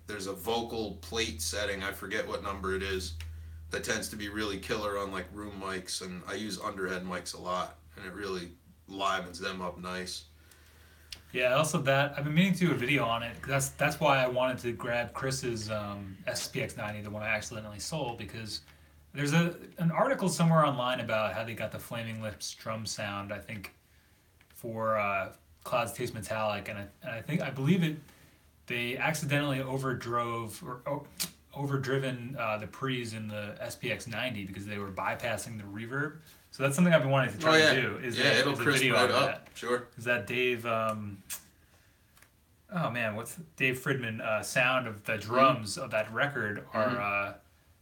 there's a vocal plate setting, I forget what number it is, that tends to be really killer on like room mics, and I use underhead mics a lot, and it really livens them up nice. Yeah, also that I've been meaning to do a video on it. That's why I wanted to grab Chris's SPX 90, the one I accidentally sold, because there's an article somewhere online about how they got the Flaming Lips drum sound, I think, for Clouds Taste Metallic, and I believe they accidentally overdriven the pre's in the SPX 90 because they were bypassing the reverb. So that's something I've been wanting to try to do. It'll is a crisp video right of up. that. Sure. Is that Dave? What's Dave Friedman sound of the drums of that record are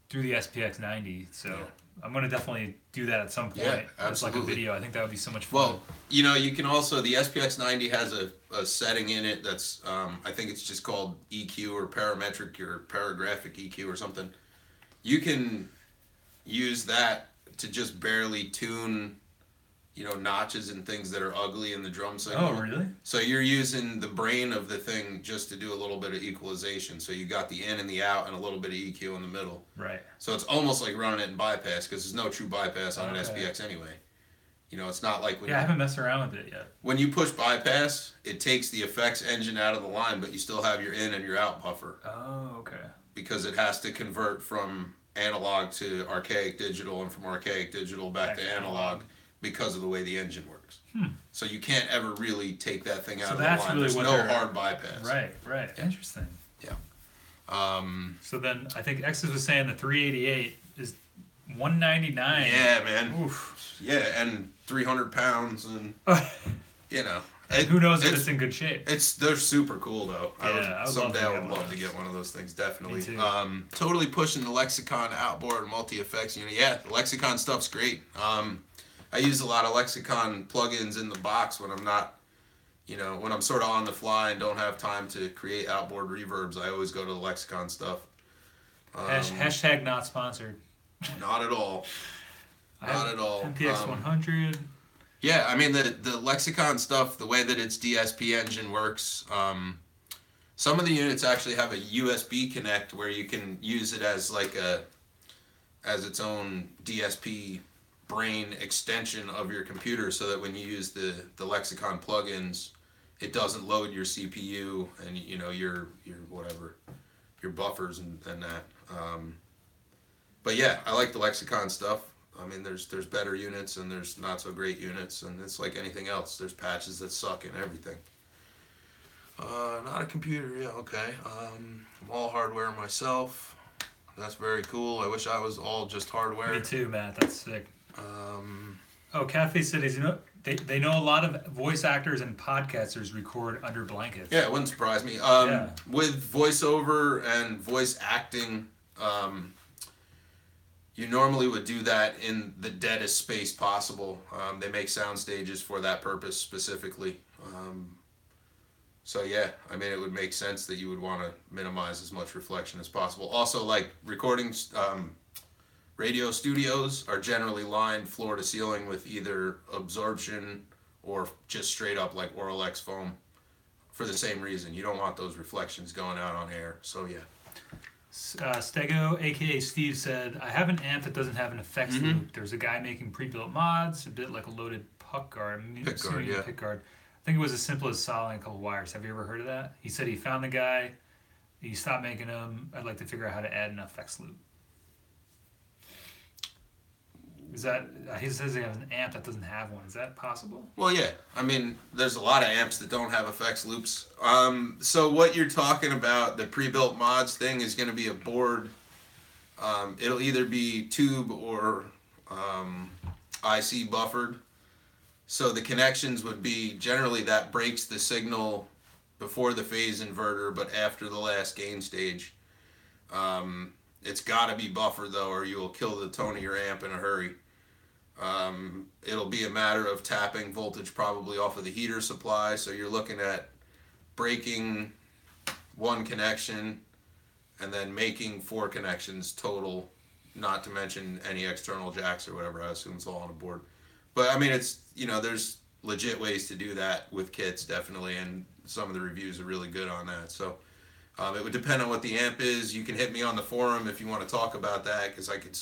through the SPX 90. So I'm gonna definitely do that at some point. Yeah, It's like a absolutely. video. I think that would be so much fun. Well, you can also, the SPX 90 has a setting in it that's, I think it's just called EQ or parametric or paragraphic EQ or something. You can use that to just barely tune, notches and things that are ugly in the drum signal. Oh, really? So you're using the brain of the thing just to do a little bit of equalization. So you got the in and the out and a little bit of EQ in the middle. Right. So it's almost like running it in bypass, because there's no true bypass on an Okay. SPX anyway. It's not like I haven't messed around with it yet. when you push bypass, it takes the effects engine out of the line, but you still have your in and your out buffer, Oh, okay. because it has to convert from analog to archaic digital and from archaic digital back to analog because of the way the engine works. So you can't ever really take that thing out of the that's line. really There's what no they're- hard bypass. Right. Yeah. Interesting. Yeah. So then I think X's was saying the 388 is $199. Yeah, man. Oof. Yeah, and 300 pounds, and you know, Who knows if it's in good shape? They're super cool though. Yeah, Someday I would love to get one of those things. Definitely. Me too. Totally pushing the Lexicon outboard multi effects unit. Yeah, the Lexicon stuff's great. I use a lot of Lexicon plugins in the box when I'm not, when I'm sort of on the fly and don't have time to create outboard reverbs. I always go to the Lexicon stuff. Hashtag not sponsored. Not at all. Not at all. MPX 100. Yeah, I mean the Lexicon stuff, the way that its DSP engine works, some of the units actually have a USB connect where you can use it as as its own DSP brain extension of your computer, so that when you use the Lexicon plugins, it doesn't load your CPU and your whatever, your buffers and that. But yeah, I like the Lexicon stuff. I mean, there's better units and there's not so great units, and it's like anything else. There's patches that suck and everything. Not a computer, yeah, okay. I'm all hardware myself. That's very cool. I wish I was all just hardware. Me too, Matt. That's sick. Cafe Cities, they know a lot of voice actors and podcasters record under blankets. Yeah, it wouldn't surprise me. With voiceover and voice acting, you normally would do that in the deadest space possible. They make sound stages for that purpose specifically. So yeah, I mean, it would make sense that you would want to minimize as much reflection as possible. Also, like recordings, radio studios are generally lined floor to ceiling with either absorption or just straight up like Oralex foam for the same reason. You don't want those reflections going out on air. So yeah. Stego, aka Steve, said, I have an amp that doesn't have an effects loop. There's a guy making pre-built mods, a bit like a loaded pick guard. Pick guard. I think it was as simple as soldering a couple wires. Have you ever heard of that? He said he found the guy, he stopped making them. I'd like to figure out how to add an effects loop. Is that, he says he has an amp that doesn't have one. Is that possible? Well, yeah. I mean, there's a lot of amps that don't have effects loops. So what you're talking about, the pre-built mods thing, is going to be a board. It'll either be tube or IC buffered. So the connections would be, generally that breaks the signal before the phase inverter, but after the last gain stage. It's got to be buffered though, or you will kill the tone of your amp in a hurry. It'll be a matter of tapping voltage probably off of the heater supply, so you're looking at breaking one connection and then making 4 connections total, not to mention any external jacks or whatever. I assume it's all on a board. But I mean, it's, there's legit ways to do that with kits, definitely, and some of the reviews are really good on that. So it would depend on what the amp is. You can hit me on the forum if you want to talk about that, because I could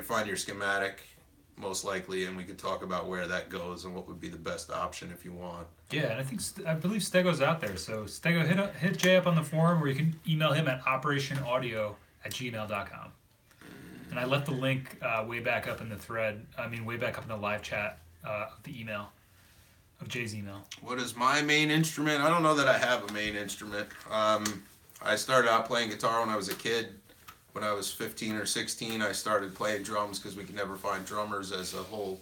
find your schematic most likely, and we could talk about where that goes and what would be the best option if you want. Yeah, and I believe Stego's out there. So Stego, hit Jay up on the forum, or you can email him at operationaudio@gmail.com. And I left the link way back up in the thread. Way back up in the live chat of the email, of Jay's email. What is my main instrument? I don't know that I have a main instrument. I started out playing guitar when I was a kid. When I was 15 or 16, I started playing drums because we could never find drummers as a whole.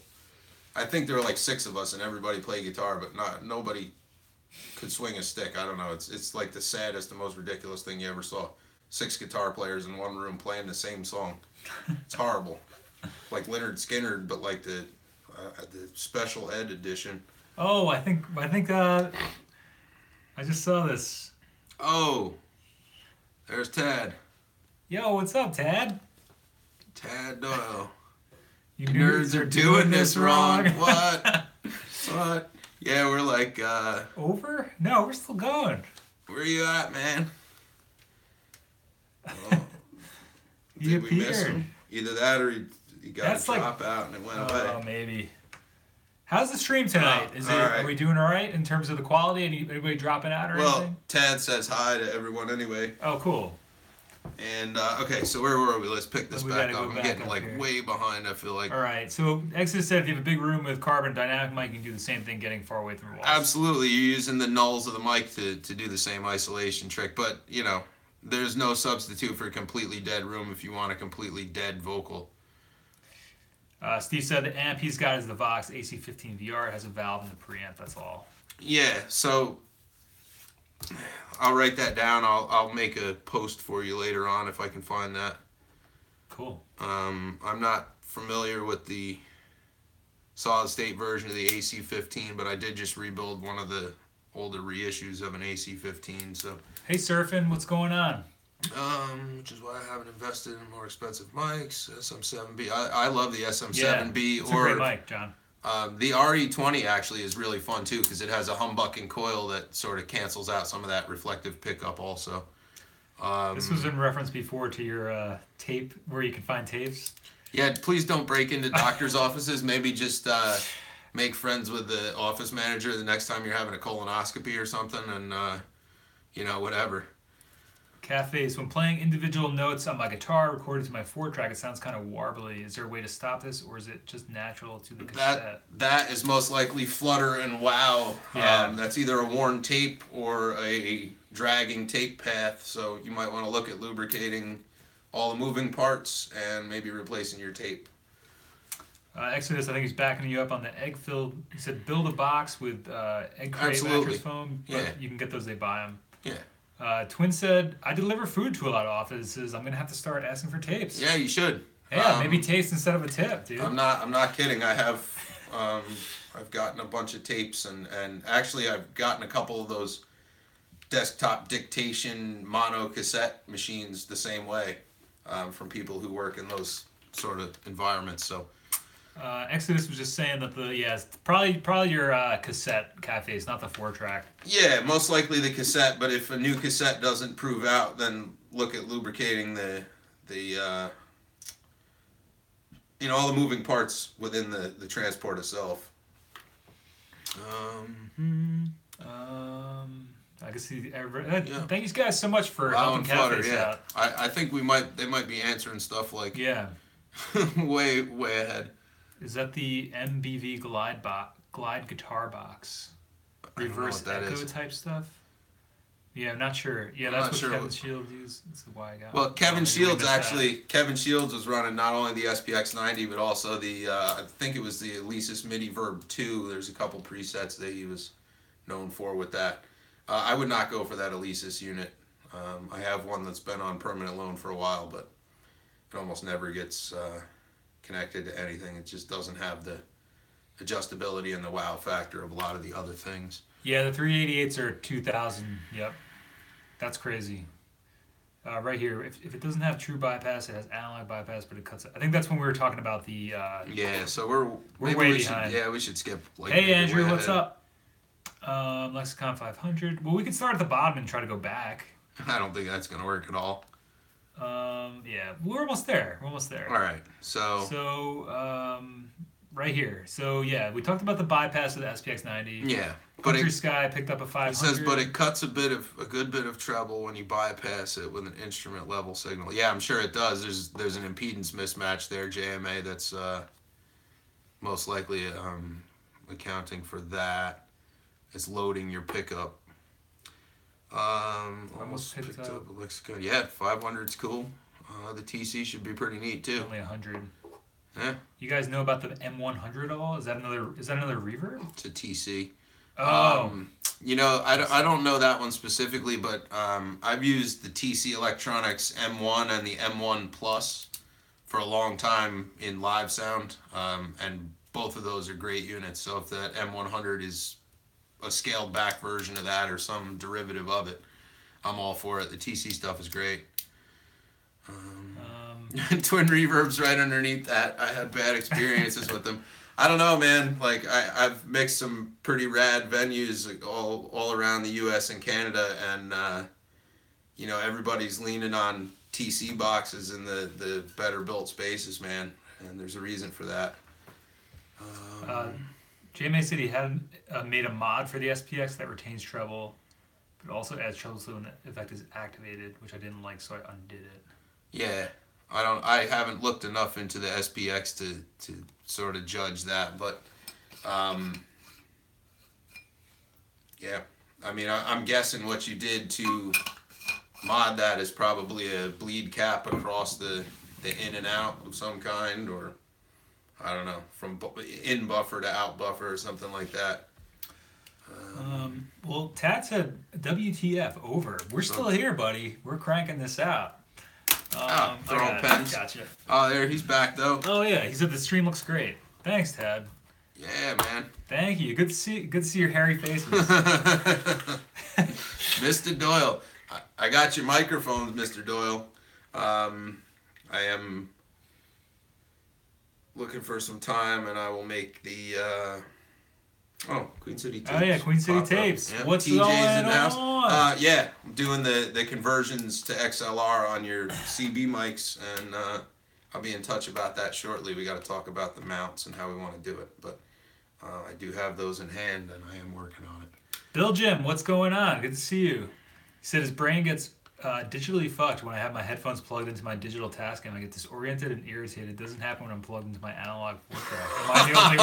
I think there were like 6 of us and everybody played guitar, but nobody could swing a stick. I don't know. It's like the saddest, the most ridiculous thing you ever saw. 6 guitar players in one room playing the same song. It's horrible. Like Leonard Skinner, but like the special ed edition. Oh, I think I just saw this. Oh, there's Tad. Yo, what's up, Tad? Tad Doyle. You nerds are doing this wrong. What? What? Yeah, we're like, over? No, we're still going. Where you at, man? Oh, did we miss him? Either that or he got a drop out and it went away. Oh, maybe. How's the stream tonight? Are we doing all right in terms of the quality? Anybody dropping out or anything? Well, Tad says hi to everyone anyway. Oh, cool. And, okay, so where were we? Let's pick this back up. I'm getting, way behind, I feel like. All right, so Exodus said if you have a big room with carbon dynamic mic, you can do the same thing getting far away from your walls. Absolutely. You're using the nulls of the mic to do the same isolation trick. But, there's no substitute for a completely dead room if you want a completely dead vocal. Steve said the amp he's got is the Vox AC15 VR. It has a valve in the preamp. That's all. Yeah, so I'll write that down. I'll make a post for you later on if I can find that. Cool. I'm not familiar with the solid state version of the AC15, but I did just rebuild one of the older reissues of an AC15. So Hey, Surfing, what's going on? which is why I haven't invested in more expensive mics. SM7B. I love the SM7B. It's a great mic, John. The RE20 actually is really fun too because it has a humbucking coil that sort of cancels out some of that reflective pickup also. This was in reference before to your tape, where you can find tapes. Yeah, please don't break into doctors' offices. Maybe just make friends with the office manager the next time you're having a colonoscopy or something, and whatever. Cafes. When playing individual notes on my guitar recorded to my 4-track, it sounds kind of warbly. Is there a way to stop this, or is it just natural to the cassette? That is most likely flutter and wow. Yeah. That's either a worn tape or a dragging tape path, so you might want to look at lubricating all the moving parts and maybe replacing your tape. Exodus, I think he's backing you up on the egg-filled. He said build a box with egg crate mattress foam. But yeah. You can get those, they buy them. Yeah. Twin said, I deliver food to a lot of offices. I'm going to have to start asking for tapes. Yeah, you should. Yeah, maybe tapes instead of a tip, dude. I'm not kidding. I have I've gotten a bunch of tapes and actually I've gotten a couple of those desktop dictation mono cassette machines the same way from people who work in those sort of environments. So Exodus was just saying that it's probably your cassette cafes, not the 4-track. Yeah, most likely the cassette. But if a new cassette doesn't prove out, then look at lubricating the all the moving parts within the transport itself. I can see. Thank you guys so much for helping cafes out. I think they might be answering stuff like way ahead. Is that the MBV glide guitar box? Reverse echo type stuff? Yeah, I'm not sure. Yeah, that's what Kevin Shields used. That's why I got. Well, Kevin Shields was running not only the SPX 90 but also the I think it was the Alesis MIDI Verb 2. There's a couple presets that he was known for with that. I would not go for that Alesis unit. I have one that's been on permanent loan for a while, but it almost never gets connected to anything. It just doesn't have the adjustability and the wow factor of a lot of the other things. Yeah, the 388s are 2,000. Yep. That's crazy. Right here, if it doesn't have true bypass, it has analog bypass, but it cuts it. I think that's when we were talking about the... yeah, so we're way behind. We should skip. Hey, Andrew, what's up? Lexicon 500. Well, we can start at the bottom and try to go back. I don't think that's going to work at all. Yeah, we're almost there. All right, so right here. So yeah, we talked about the bypass of the SPX 90. Yeah, Country Sky picked up a 500. It says, but it cuts a good bit of treble when you bypass it with an instrument level signal. Yeah, I'm sure it does. There's an impedance mismatch there, JMA. That's most likely accounting for that. It's loading your pickup. Almost picked up. It looks good. Yeah, 500's cool. The TC should be pretty neat too. Only 100. Yeah. You guys know about the M100 at all? Is that another reverb? It's a TC. Oh. I don't know that one specifically, but I've used the TC Electronics M1 and the M1 Plus for a long time in live sound, and both of those are great units. So if that M100 is a scaled back version of that or some derivative of it, I'm all for it. The TC stuff is great. Twin reverbs right underneath that. I had bad experiences with them. I don't know, man. Like I've mixed some pretty rad venues all around the U.S. and Canada, and everybody's leaning on TC boxes in the better built spaces, man. And there's a reason for that. JMA said he had made a mod for the SPX that retains treble, but also adds treble so when the effect is activated, which I didn't like, so I undid it. Yeah, I haven't looked enough into the SPX to sort of judge that, but yeah, I mean I'm guessing what you did to mod that is probably a bleed cap across the in and out of some kind, or I don't know, from in buffer to out buffer or something like that. Well, Tat said WTF over. We're still here, buddy. We're cranking this out. Throwing pens. Gotcha. Oh, there, he's back though. Oh yeah, he said the stream looks great. Thanks, Tad. Yeah, man. Thank you. Good to see your hairy faces. Mr. Doyle, I got your microphones, Mr. Doyle. I am looking for some time, and I will make the. Queen City Tapes. Oh yeah, Queen City Tapes. Yeah, What's TJ's going in the house. on? Yeah, I'm doing the conversions to XLR on your CB mics, and I'll be in touch about that shortly. We got to talk about the mounts and how we want to do it, but I do have those in hand, and I am working on it. Bill Jim, what's going on? Good to see you. He said his brain gets digitally fucked when I have my headphones plugged into my digital Tascam. I get disoriented and irritated. It doesn't happen when I'm plugged into my analog 4-track. Am I the only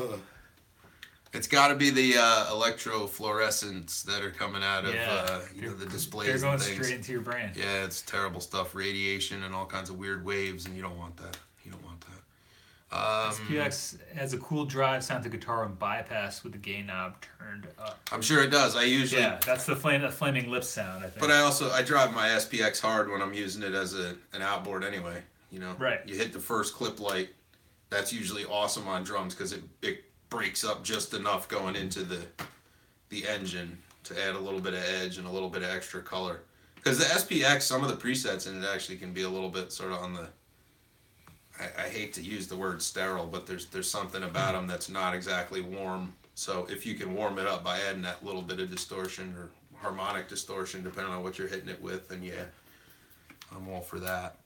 one? It's got to be the electrofluorescents that are coming out of the displays. They're going and things. straight into your brain. Yeah, it's terrible stuff. Radiation and all kinds of weird waves, and you don't want that. You don't want that. SPX has a cool drive sound to guitar and bypass with the gain knob turned up. I'm sure it does. I usually that's the flaming lips sound, I think. But I drive my SPX hard when I'm using it as an outboard anyway. You know, right? You hit the first clip light. That's usually awesome on drums because it breaks up just enough going into the engine to add a little bit of edge and a little bit of extra color. Because the SPX, some of the presets in it actually can be a little bit sort of on the. I hate to use the word sterile, but there's something about them that's not exactly warm. So if you can warm it up by adding that little bit of distortion or harmonic distortion, depending on what you're hitting it with, then yeah, I'm all for that.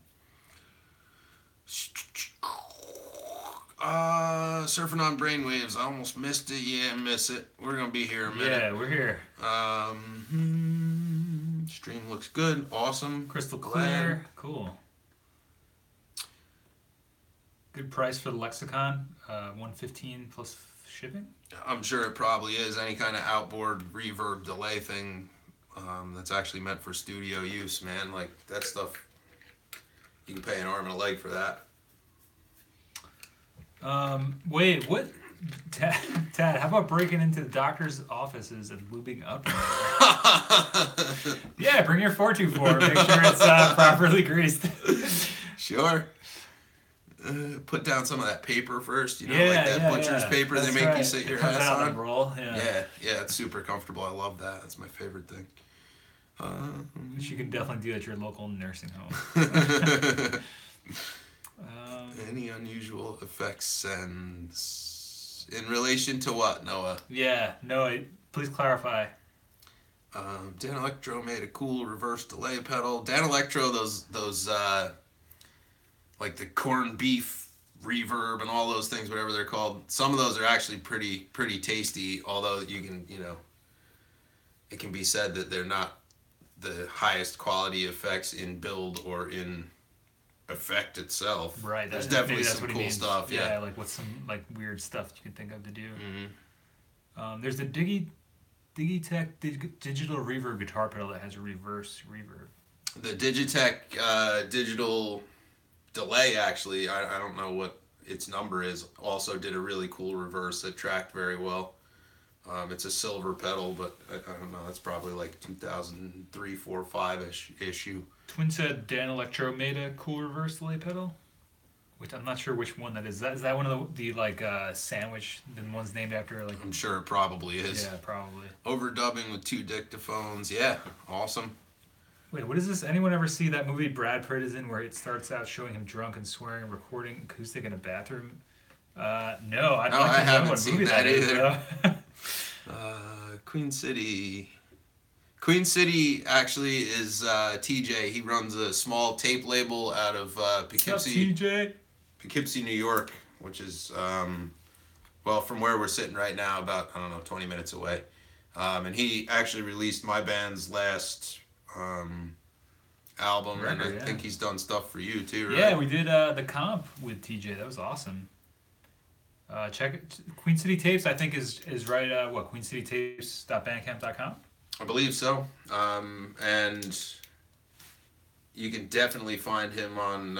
Surfing on brainwaves. I almost missed it. Yeah, miss it. We're gonna be here in a minute. Yeah, we're here. Stream looks good. Awesome. Crystal clear. Cool. Good price for the Lexicon. $115 plus shipping. I'm sure it probably is. Any kind of outboard reverb delay thing that's actually meant for studio use, man. Like that stuff, you can pay an arm and a leg for that. Wait, what? Tad, how about breaking into the doctor's offices and lubing up? Yeah, bring your 424. Make sure it's properly greased. Sure. Put down some of that paper first, like that butcher's paper That's they make right. you sit your It comes ass out on. of the roll. Yeah, it's super comfortable. I love that. That's my favorite thing. Which you can definitely do at your local nursing home. Any unusual effects sends in relation to what, Noah? Yeah, Noah, please clarify. Dan Electro made a cool reverse delay pedal. Dan Electro, those like the corned beef reverb and all those things, whatever they're called. Some of those are actually pretty tasty. Although you can, it can be said that they're not the highest quality effects in build or in effect itself. Right. There's definitely some cool stuff. Yeah, like what's some like weird stuff you can think of to do. Mm-hmm. There's the Digitakt digital reverb guitar pedal that has a reverse reverb. The Digitakt digital delay, actually, I don't know what its number is, also did a really cool reverse that tracked very well. It's a silver pedal, but I don't know, it's probably like 2003, 4, 5-ish issue. Twin said Dan Electro made a cool reverse delay pedal, which I'm not sure which one that is. Is that one of the like sandwich, the ones named after like? I'm sure it probably is. Yeah, probably. Overdubbing with 2 dictaphones, yeah, awesome. Wait, what is this? Anyone ever see that movie Brad Pitt is in where it starts out showing him drunk and swearing and recording acoustic in a bathroom? No, I haven't seen that either. Is, Queen City. Queen City actually is TJ. He runs a small tape label out of Poughkeepsie, TJ? Poughkeepsie, New York, which is, from where we're sitting right now, about, 20 minutes away. And he actually released my band's last album, Record, and I think he's done stuff for you too, right? Yeah, we did the comp with TJ. That was awesome. Check it. Queen City Tapes, I think, is right. QueenCityTapes.bandcamp.com? I believe so. And you can definitely find him on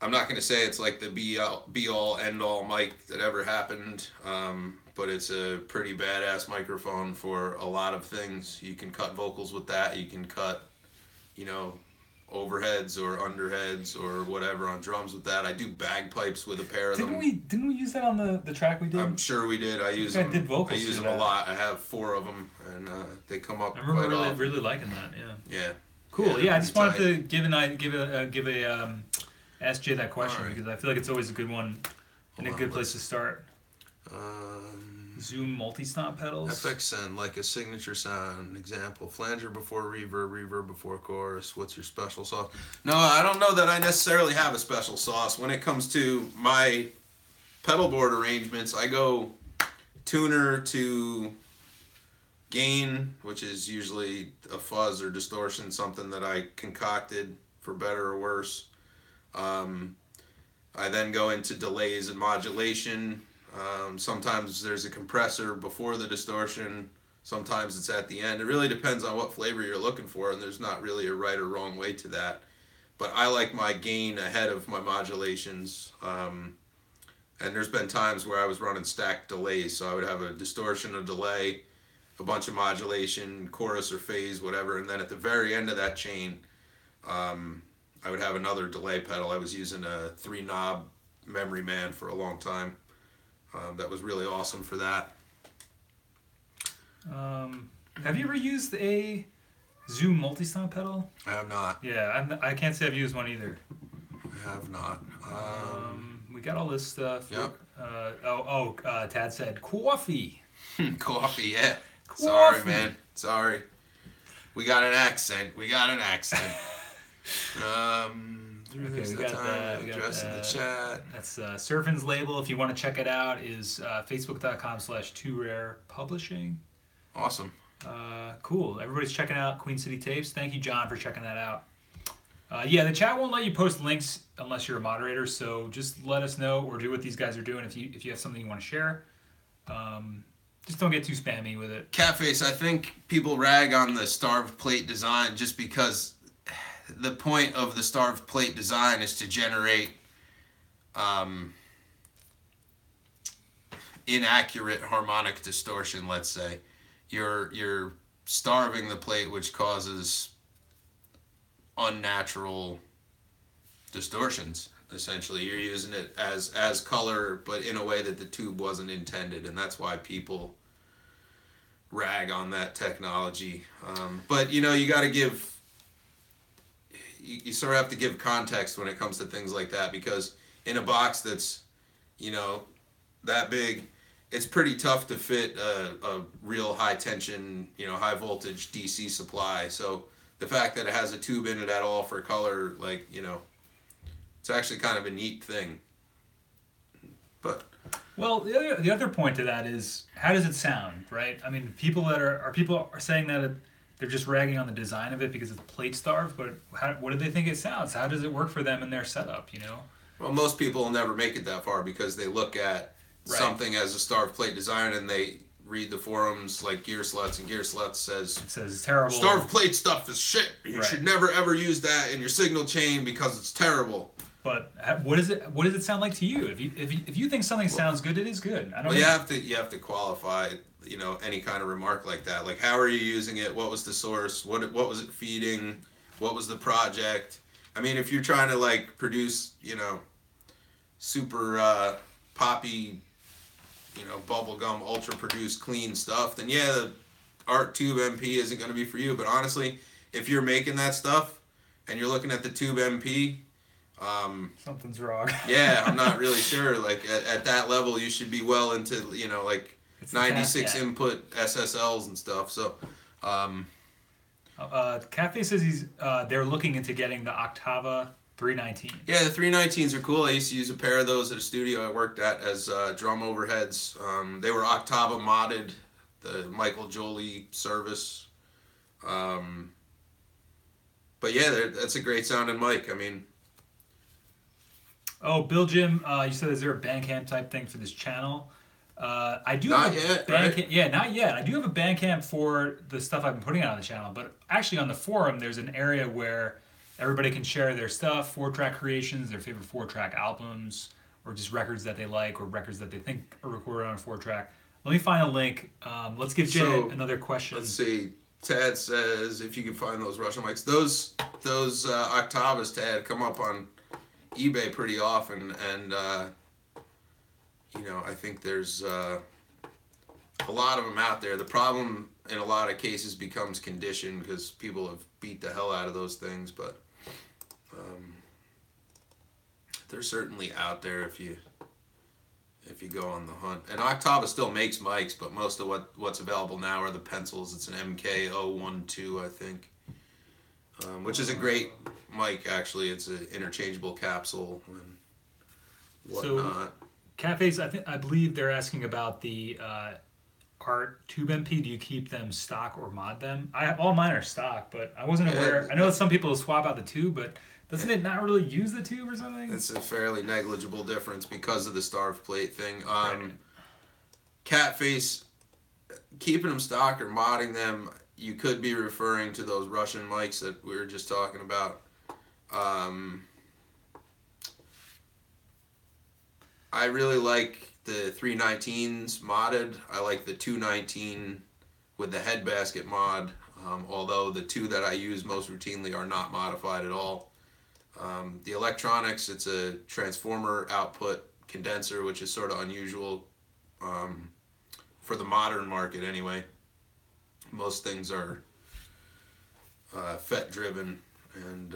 I'm not going to say it's like the be all end all mic that ever happened, but it's a pretty badass microphone for a lot of things. You can cut vocals with that. You can cut, you know, overheads or underheads or whatever on drums with that. I do bagpipes with a pair of them. Didn't we use that on the track we did? I'm sure we did. I use them. Did vocals I use them a lot. I have 4 of them, and they come up. I remember quite often. really liking that. Yeah. Yeah. Cool. Yeah, I just wanted to give a ask Jay that question because I feel like it's always a good one and a good place to start. Zoom multi-stomp pedals. FXN, like a signature sound. Example, flanger before reverb, reverb before chorus. What's your special sauce? No, I don't know that I necessarily have a special sauce. When it comes to my pedal board arrangements, I go tuner to gain, which is usually a fuzz or distortion, something that I concocted for better or worse. I then go into delays and modulation. Sometimes there's a compressor before the distortion. Sometimes it's at the end. It really depends on what flavor you're looking for, and there's not really a right or wrong way to that. But I like my gain ahead of my modulations. And there's been times where I was running stacked delays, so I would have a distortion, a delay, a bunch of modulation, chorus or phase, whatever, and then at the very end of that chain, I would have another delay pedal. I was using a 3-knob Memory Man for a long time. That was really awesome for that. Have you ever used a Zoom multi-stomp pedal? I have not. Yeah, I can't say I've used one either. I have not. We got all this stuff. Yep. Tad said coffee. Coffee, yeah. Coffee. Sorry, man. Sorry. We got an accent. Okay, we got that. Address in the chat. That's Surfin's label. If you want to check it out, is facebook.com/2rarepublishing. Awesome. Cool. Everybody's checking out Queen City Tapes. Thank you, John, for checking that out. Yeah, the chat won't let you post links unless you're a moderator, so just let us know or do what these guys are doing if you have something you want to share. Just don't get too spammy with it. Catface, I think people rag on the starved plate design just because the point of the starved plate design is to generate inaccurate harmonic distortion, let's say. You're starving the plate, which causes unnatural distortions. Essentially, you're using it as color, but in a way that the tube wasn't intended, and that's why people rag on that technology. But you got to give. You sort of have to give context when it comes to things like that, because in a box that's, that big, it's pretty tough to fit a real high tension, high voltage DC supply. So the fact that it has a tube in it at all for color, it's actually kind of a neat thing. But well, the other point to that is, how does it sound, right? I mean, people are saying that they're just ragging on the design of it because it's plate starved, but what do they think it sounds? How does it work for them in their setup, Well, most people will never make it that far because they look at something as a starved plate design and they read the forums like Gear Sluts, and Gear Sluts says it's terrible. Starved plate stuff is shit. You should never ever use that in your signal chain because it's terrible. But what does it sound like to you? If you think something sounds good, it is good. You have to qualify, any kind of remark like that. Like, how are you using it? What was the source? What was it feeding? What was the project? I mean, if you're trying to produce, super poppy, bubblegum ultra produced clean stuff, then the Art Tube MP isn't going to be for you. But honestly, if you're making that stuff and you're looking at the Tube MP, something's wrong. Yeah, I'm not really sure. At that level, you should be well into 96 input SSLs and stuff. So, Cafe says they're looking into getting the Octava 319. Yeah, the 319s are cool. I used to use a pair of those at a studio I worked at as drum overheads. They were Octava modded, the Michael Jolie service. But yeah, that's a great sounding mic. I mean. Oh, Bill Jim, you said, is there a Bandcamp type thing for this channel? I do not have yet, Bandcamp. Right? Yeah, not yet. I do have a Bandcamp for the stuff I've been putting out on the channel, but actually on the forum there's an area where everybody can share their stuff, 4-track creations, their favorite 4-track albums, or just records that they like or records that they think are recorded on a 4-track. Let me find a link. Let's give Jay So, another question. let's see. Tad says if you can find those Russian mics, those Octavas, Tad, come up on eBay pretty often, and I think there's a lot of them out there. The problem in a lot of cases becomes condition because people have beat the hell out of those things, but they're certainly out there if you go on the hunt. And Octava still makes mics, but most of what's available now are the pencils. It's an MK012, I think, which is a great mic, actually. It's an interchangeable capsule and whatnot. So, Cafes, I believe they're asking about the Art Tube MP. Do you keep them stock or mod them? All mine are stock, but I wasn't aware. I know that some people swap out the tube, but doesn't it not really use the tube or something? It's a fairly negligible difference because of the starve plate thing. Right. Catface, keeping them stock or modding them, you could be referring to those Russian mics that we were just talking about. I really like the 319s modded. I like the 219 with the head basket mod, although the two that I use most routinely are not modified at all. The electronics, it's a transformer output condenser, which is sort of unusual for the modern market anyway. Most things are FET driven, and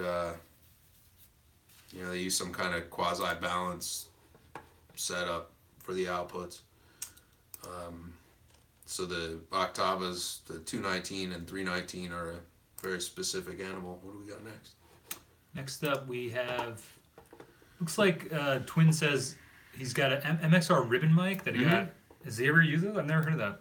they use some kind of quasi-balance setup for the outputs. So the Octavas, the 219 and 319 are a very specific animal. What do we got next? Next up, we have. Looks like Twin says he's got an MXR ribbon mic that he got. Has he ever used it? I've never heard of that.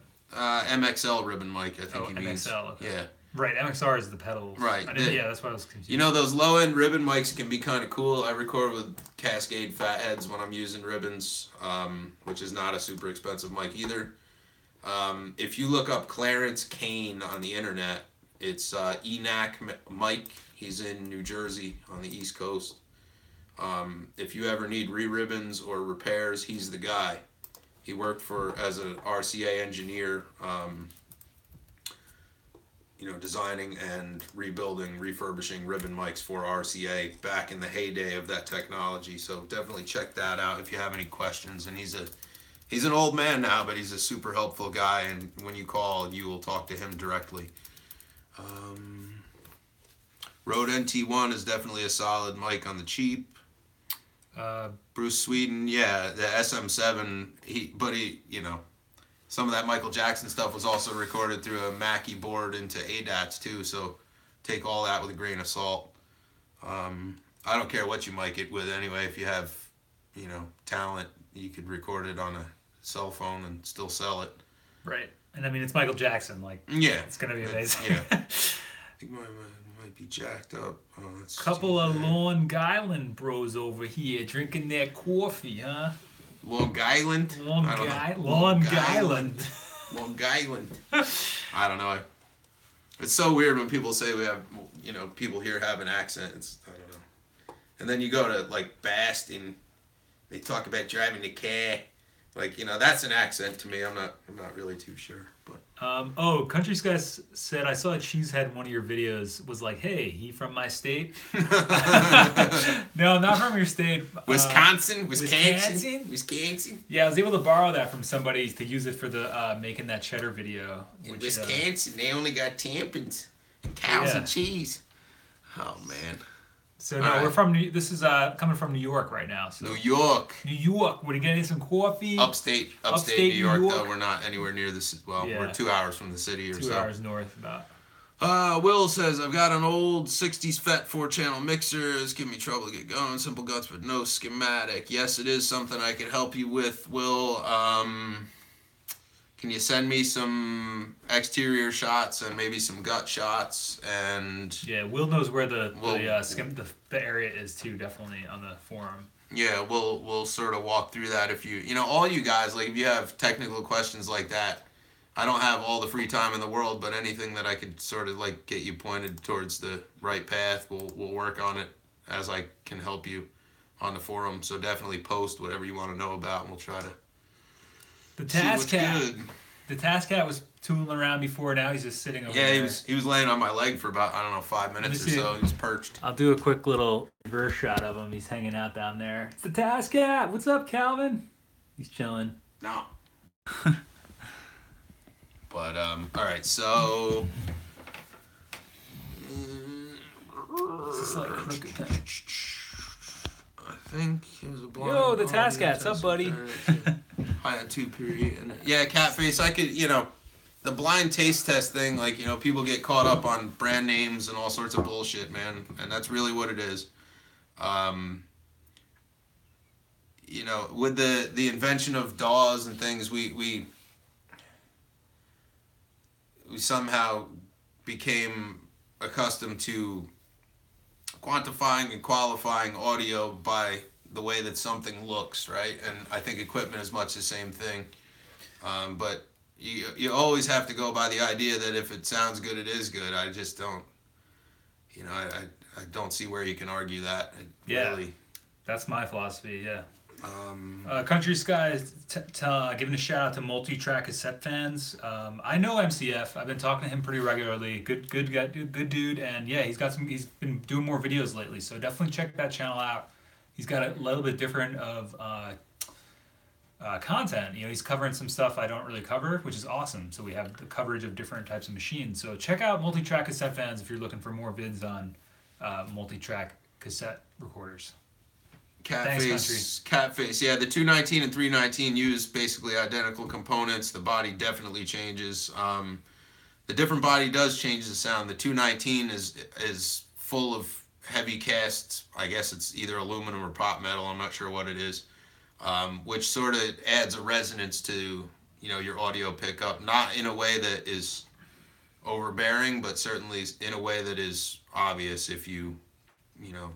MXL ribbon mic, I think he means. MXL. Okay. Yeah. Right, MXR is the pedals. Right. Yeah, that's why I was confused. Those low-end ribbon mics can be kind of cool. I record with Cascade Fatheads when I'm using ribbons, which is not a super expensive mic either. If you look up Clarence Kane on the internet, it's ENAC Mike. He's in New Jersey on the East Coast. If you ever need re-ribbons or repairs, he's the guy. He worked as an RCA engineer, designing and rebuilding, refurbishing ribbon mics for RCA back in the heyday of that technology. So definitely check that out if you have any questions. And he's an old man now, but he's a super helpful guy. And when you call, you will talk to him directly. Rode NT1 is definitely a solid mic on the cheap. Bruce Sweden, yeah, the SM7, some of that Michael Jackson stuff was also recorded through a Mackie board into ADATs too, so take all that with a grain of salt. I don't care what you mic it with anyway. If you have, talent, you could record it on a cell phone and still sell it. Right. And it's Michael Jackson. It's going to be amazing. Yeah. I think might be jacked up. Couple of Long Island bros over here drinking their coffee, huh? Long Island? Long Island. Long Island. I don't know. It's so weird when people say we have, people here have an accent. I don't know. And then you go to, Boston, they talk about driving the car. That's an accent to me. I'm not really too sure. But Country Sky said, I saw a Cheesehead in one of your videos, was like, hey, he from my state? No, not from your state. Wisconsin? Yeah, I was able to borrow that from somebody to use it for the making that cheddar video. In Wisconsin, they only got tampons and cows and cheese. Oh, man. So no, we're from this is coming from New York right now. So. New York. We're getting some coffee. Upstate New York, though. We're not anywhere near this. Well, we're 2 hours from the city or so. 2 hours north about. Will says, I've got an old 60s FET 4-channel mixer. It's giving me trouble to get going. Simple guts, but no schematic. Yes, it is something I could help you with, Will. Can you send me some exterior shots and maybe some gut shots? And yeah, Will knows where the area is too. Definitely on the forum. Yeah, we'll sort of walk through that if you all you guys, if you have technical questions like that, I don't have all the free time in the world, but anything that I could sort of like get you pointed towards the right path, we'll work on it as I can help you on the forum. So definitely post whatever you want to know about, and we'll try to The see Task what's Cat. good. The Task Cat was tooling around before. Now he's just sitting over Yeah, there. he was laying on my leg for about, I don't know, 5 minutes or so. He was perched. I'll do a quick little reverse shot of him. He's hanging out down there. It's the Task Cat. What's up, Calvin? He's chilling. No. But all right, so It's just like crooked thing. I think he was a blind. Yo, the Task Cat's up, buddy. I had 2 period. And yeah, Catface. I could, the blind taste test thing. Like, people get caught up on brand names and all sorts of bullshit, man, and that's really what it is. With the invention of DAWs and things, we somehow became accustomed to quantifying and qualifying audio by the way that something looks, right? And I think equipment is much the same thing. But you always have to go by the idea that if it sounds good, it is good. I just don't, I don't see where you can argue that. Really. That's my philosophy, yeah. Country Sky is giving a shout out to multi-track cassette fans. I know MCF. I've been talking to him pretty regularly. Good dude, and yeah, he's been doing more videos lately. So definitely check that channel out. He's got a little bit different of content. He's covering some stuff I don't really cover, which is awesome. So we have the coverage of different types of machines. So check out multi-track cassette fans if you're looking for more vids on multi-track cassette recorders. Catface. Yeah, the 219 and 319 use basically identical components. The body definitely changes. The different body does change the sound. The 219 is full of heavy cast. I guess it's either aluminum or pot metal. I'm not sure what it is, which sort of adds a resonance to your audio pickup. Not in a way that is overbearing, but certainly in a way that is obvious if you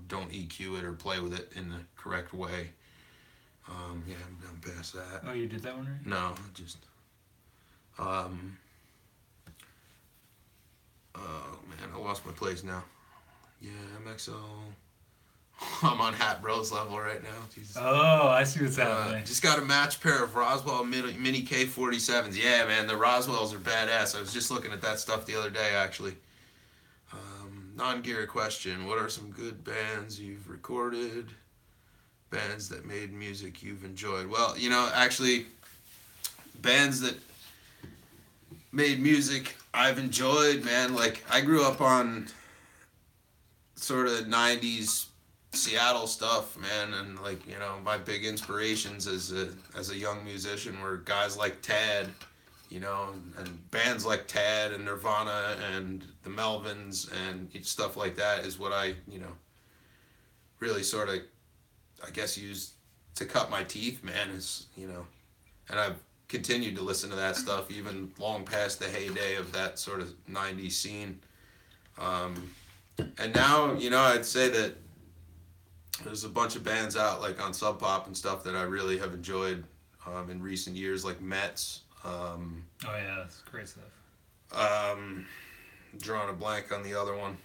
don't EQ it or play with it in the correct way. Yeah, I'm past that. Oh, you did that one right? No, just. Oh man, I lost my place now. Yeah, MXO. I'm on Hat Bros level right now. Jesus. Oh, I see what's happening. Just got a match pair of Roswell Mini K47s. Yeah, man, the Roswells are badass. I was just looking at that stuff the other day, actually. Non-gear question. What are some good bands you've recorded? Bands that made music you've enjoyed? Well, actually, bands that made music I've enjoyed, man. Like, I grew up on sort of 90s Seattle stuff, man. And, like, my big inspirations as a young musician were guys like Tad, and bands like Tad and Nirvana and the Melvins and stuff like that is what I, really sort of, I guess, used to cut my teeth, man, is, and I've continued to listen to that stuff even long past the heyday of that sort of 90s scene. And now, I'd say that there's a bunch of bands out, like, on Sub Pop and stuff that I really have enjoyed in recent years, like Mets. Oh yeah, that's great stuff. Drawing a blank on the other one.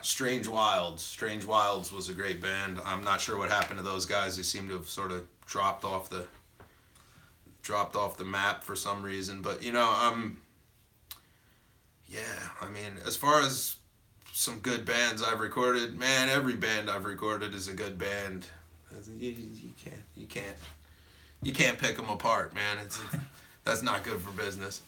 Strange Wilds. Strange Wilds was a great band. I'm not sure what happened to those guys. They seem to have sort of dropped off the map for some reason. But I mean, as far as some good bands I've recorded, man, every band I've recorded is a good band. You can't pick them apart, man. That's not good for business.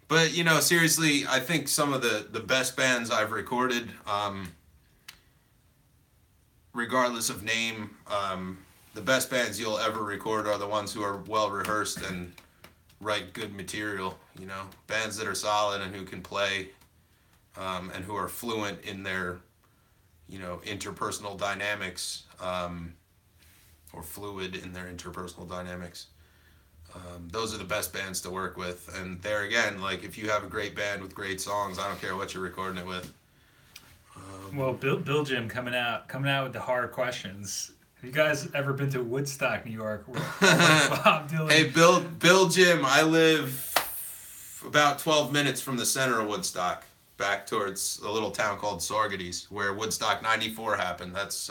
But seriously, I think some of the best bands I've recorded, regardless of name, the best bands you'll ever record are the ones who are well rehearsed and write good material. Bands that are solid and who can play, and who are fluent in their, interpersonal dynamics. Or fluid in their interpersonal dynamics. Those are the best bands to work with. And there again, like, if you have a great band with great songs, I don't care what you're recording it with. Well, Bill Jim coming out with the hard questions. you guys ever been to Woodstock, New York? Where Bob Dylan. Hey, Bill Jim, I live about 12 minutes from the center of Woodstock, back towards a little town called Saugerties, where Woodstock 94 happened. That's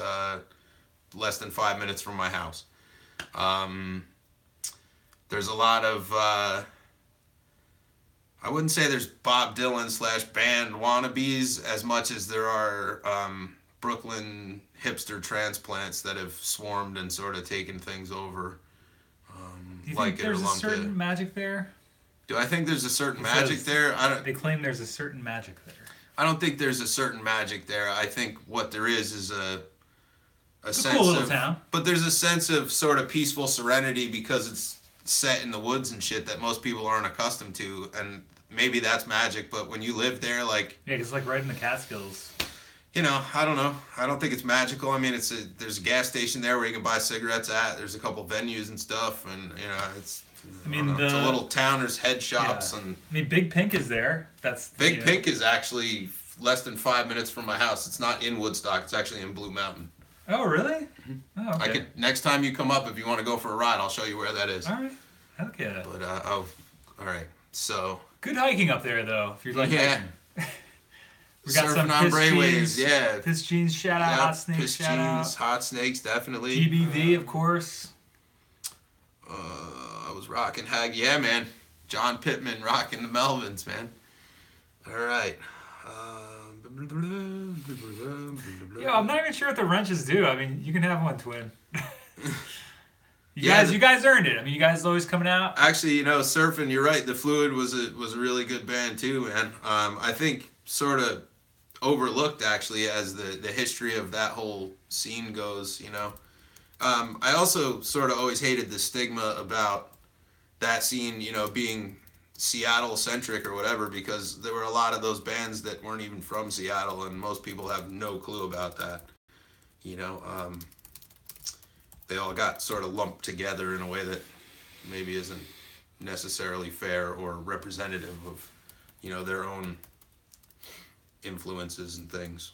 less than 5 minutes from my house. There's a lot of, I wouldn't say there's Bob Dylan / band wannabes as much as there are Brooklyn hipster transplants that have swarmed and sort of taken things over. Do you think there's a certain magic there? Do I think there's a certain magic there? They claim there's a certain magic there. I don't think there's a certain magic there. I think what there is a sense cool little of town. But there's a sense of sort of peaceful serenity because it's set in the woods and shit that most people aren't accustomed to, and maybe that's magic. But when you live there, like it's like right in the Catskills. You know, I don't know. I don't think it's magical. I mean, there's a gas station there where you can buy cigarettes at. There's a couple venues and stuff, and it's a little town. There's head shops and. I mean, Big Pink is there. Big Pink is actually less than 5 minutes from my house. It's not in Woodstock. It's actually in Blue Mountain. Oh, really? Mm-hmm. Oh, okay. Next time you come up, if you want to go for a ride, I'll show you where that is. All right. Heck yeah. But all right. So. Good hiking up there, though. If you're like hiking. We got surfing some on brainwaves, yeah. Piss Jeans, shout out. Hot Snakes, Piss shout Jeans, out. Hot Snakes, definitely. GBV, of course. I was rocking Hag. Yeah, man. John Pittman rocking the Melvins, man. All right. Yo, I'm not even sure what the wrenches do. I mean, you can have one, twin. You guys earned it. I mean, you guys always coming out. Actually, surfing. You're right. The Fluid was a really good band too, man. I think sort of overlooked actually as the history of that whole scene goes. I also sort of always hated the stigma about that scene, being Seattle centric or whatever, because there were a lot of those bands that weren't even from Seattle, and most people have no clue about that. They all got sort of lumped together in a way that maybe isn't necessarily fair or representative of, their own influences and things.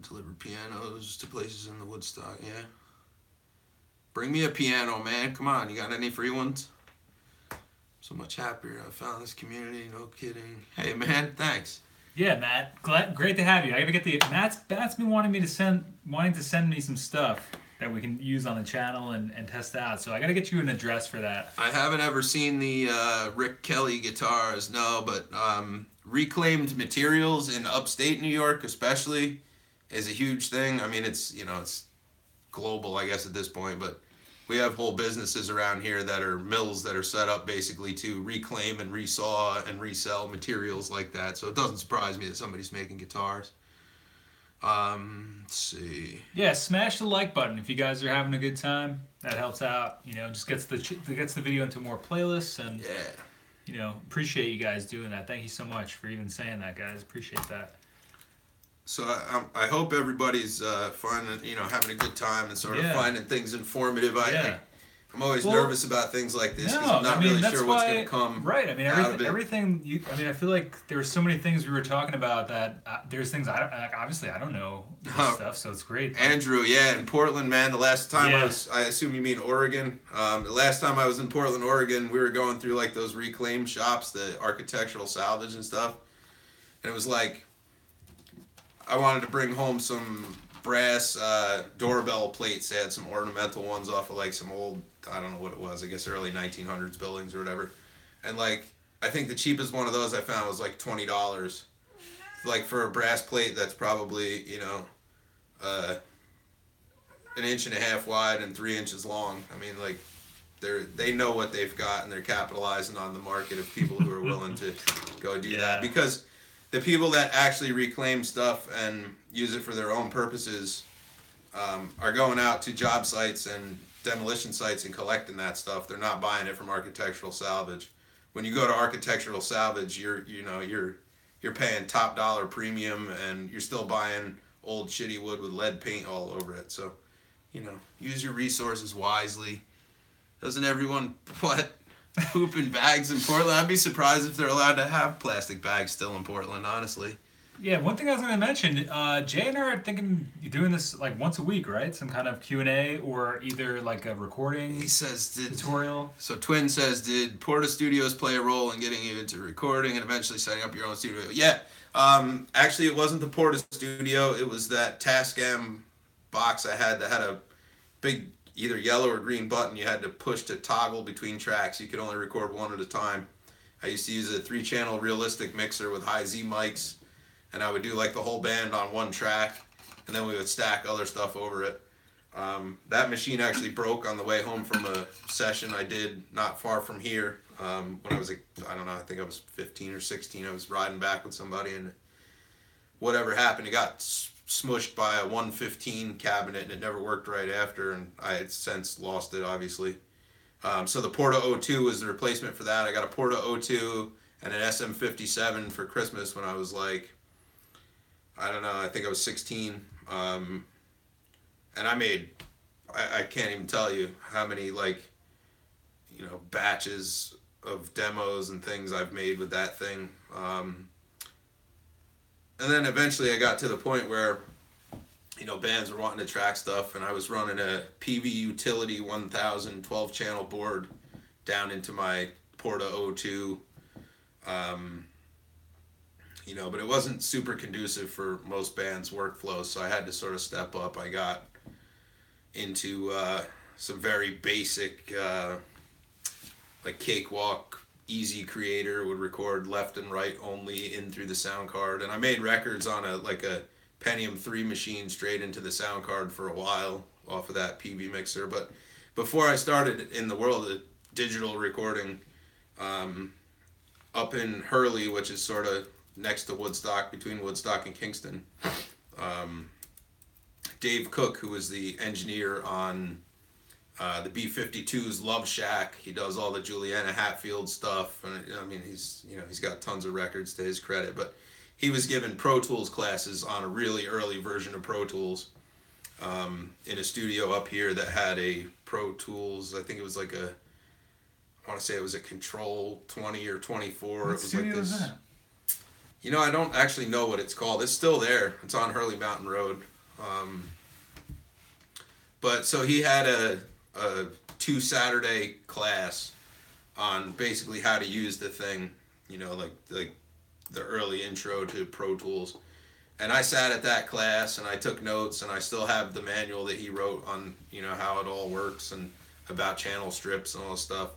Deliver pianos to places in the Woodstock, yeah. Bring me a piano, man. Come on, you got any free ones? So much happier I found this community, no kidding. Hey, man, thanks. Yeah, Matt. Great to have you. I gotta get Matt's been wanting to send me some stuff that we can use on the channel and test out. So I gotta get you an address for that. I haven't ever seen the Rick Kelly guitars, no, but reclaimed materials in upstate New York, especially, is a huge thing. I mean, it's global, I guess, at this point, but we have whole businesses around here that are mills that are set up basically to reclaim and resaw and resell materials like that. So it doesn't surprise me that somebody's making guitars. Let's see. Yeah, smash the like button if you guys are having a good time. That helps out. Just gets the video into more playlists, and appreciate you guys doing that. Thank you so much for even saying that, guys. Appreciate that. So I hope everybody's finding, having a good time and sort of finding things informative. I'm always nervous about things like this because I'm not really sure what's going to come. Right. I mean, everything. I feel like there were so many things we were talking about that there's things obviously I don't know this stuff, so it's great. Andrew, in Portland, man. The last time I assume you mean Oregon. The last time I was in Portland, Oregon, we were going through like those reclaimed shops, the architectural salvage and stuff, and it was like, I wanted to bring home some brass doorbell plates. They had some ornamental ones off of like some old, I don't know what it was, I guess early 1900s buildings or whatever. And like, I think the cheapest one of those I found was like $20. Like for a brass plate that's probably, an inch and a half wide and 3 inches long. I mean, like, they know what they've got and they're capitalizing on the market of people who are willing to go do that. Because the people that actually reclaim stuff and use it for their own purposes are going out to job sites and demolition sites and collecting that stuff. They're not buying it from architectural salvage. When you go to architectural salvage, you're paying top dollar premium, and you're still buying old shitty wood with lead paint all over it. So, use your resources wisely. Doesn't everyone poop in bags in Portland? I'd be surprised if they're allowed to have plastic bags still in Portland, honestly. Yeah, one thing I was going to mention, Jay and I are thinking you're doing this like once a week, right? Some kind of Q&A or either like a He recording says, tutorial. so Twin says, did Porta Studios play a role in getting you into recording and eventually setting up your own studio? Yeah. Actually, it wasn't the Porta Studio. It was that Tascam box I had that had a big either yellow or green button you had to push to toggle between tracks. You could only record one at a time. I used to use a 3-channel realistic mixer with high Z mics, and I would do like the whole band on one track, and then we would stack other stuff over it. That machine actually broke on the way home from a session I did not far from here. When I was like, I don't know, I think I was 15 or 16. I was riding back with somebody, and whatever happened, it got smushed by a 115 cabinet, and it never worked right after, and I had since lost it, obviously. So the Porta O2 was the replacement for that. I got a Porta O2 and an SM57 for Christmas when I was like, I don't know, I think I was 16. And I made, I can't even tell you how many, like, batches of demos and things I've made with that thing. And then eventually I got to the point where, bands were wanting to track stuff, and I was running a PV Utility 1000 12-channel board down into my Porta O2. But it wasn't super conducive for most bands' workflows, so I had to sort of step up. I got into some very basic, like Cakewalk, Easy Creator would record left and right only in through the sound card, and I made records on a Pentium 3 machine straight into the sound card for a while off of that PV mixer. But before I started in the world of digital recording, up in Hurley, which is sort of next to Woodstock, between Woodstock and Kingston, Dave Cook, who was the engineer on the B-52's Love Shack, he does all the Juliana Hatfield stuff, and I mean he's got tons of records to his credit, but he was given Pro Tools classes on a really early version of Pro Tools in a studio up here that had a Pro Tools. I think it was like I want to say it was a Control 20 or 24. What it was studio like this. is that? I don't actually know what it's called. It's still there. It's on Hurley Mountain Road. But so he had a 2 Saturday class on basically how to use the thing, like the early intro to Pro Tools. And I sat at that class and I took notes, and I still have the manual that he wrote on, how it all works and about channel strips and all this stuff.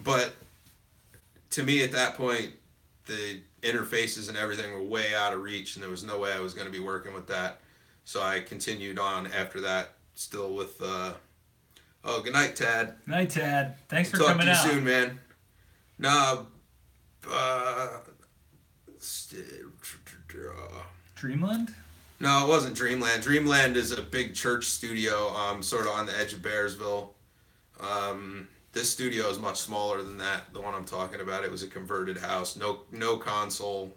But to me at that point, the interfaces and everything were way out of reach, and there was no way I was going to be working with that. So I continued on after that, still with, good night, Tad. Good night, Tad. Thanks for Talk coming to you out. soon, man. No, Dreamland? no, it wasn't Dreamland. Dreamland is a big church studio, sort of on the edge of Bearsville. This studio is much smaller than that. The one I'm talking about, it was a converted house, no console,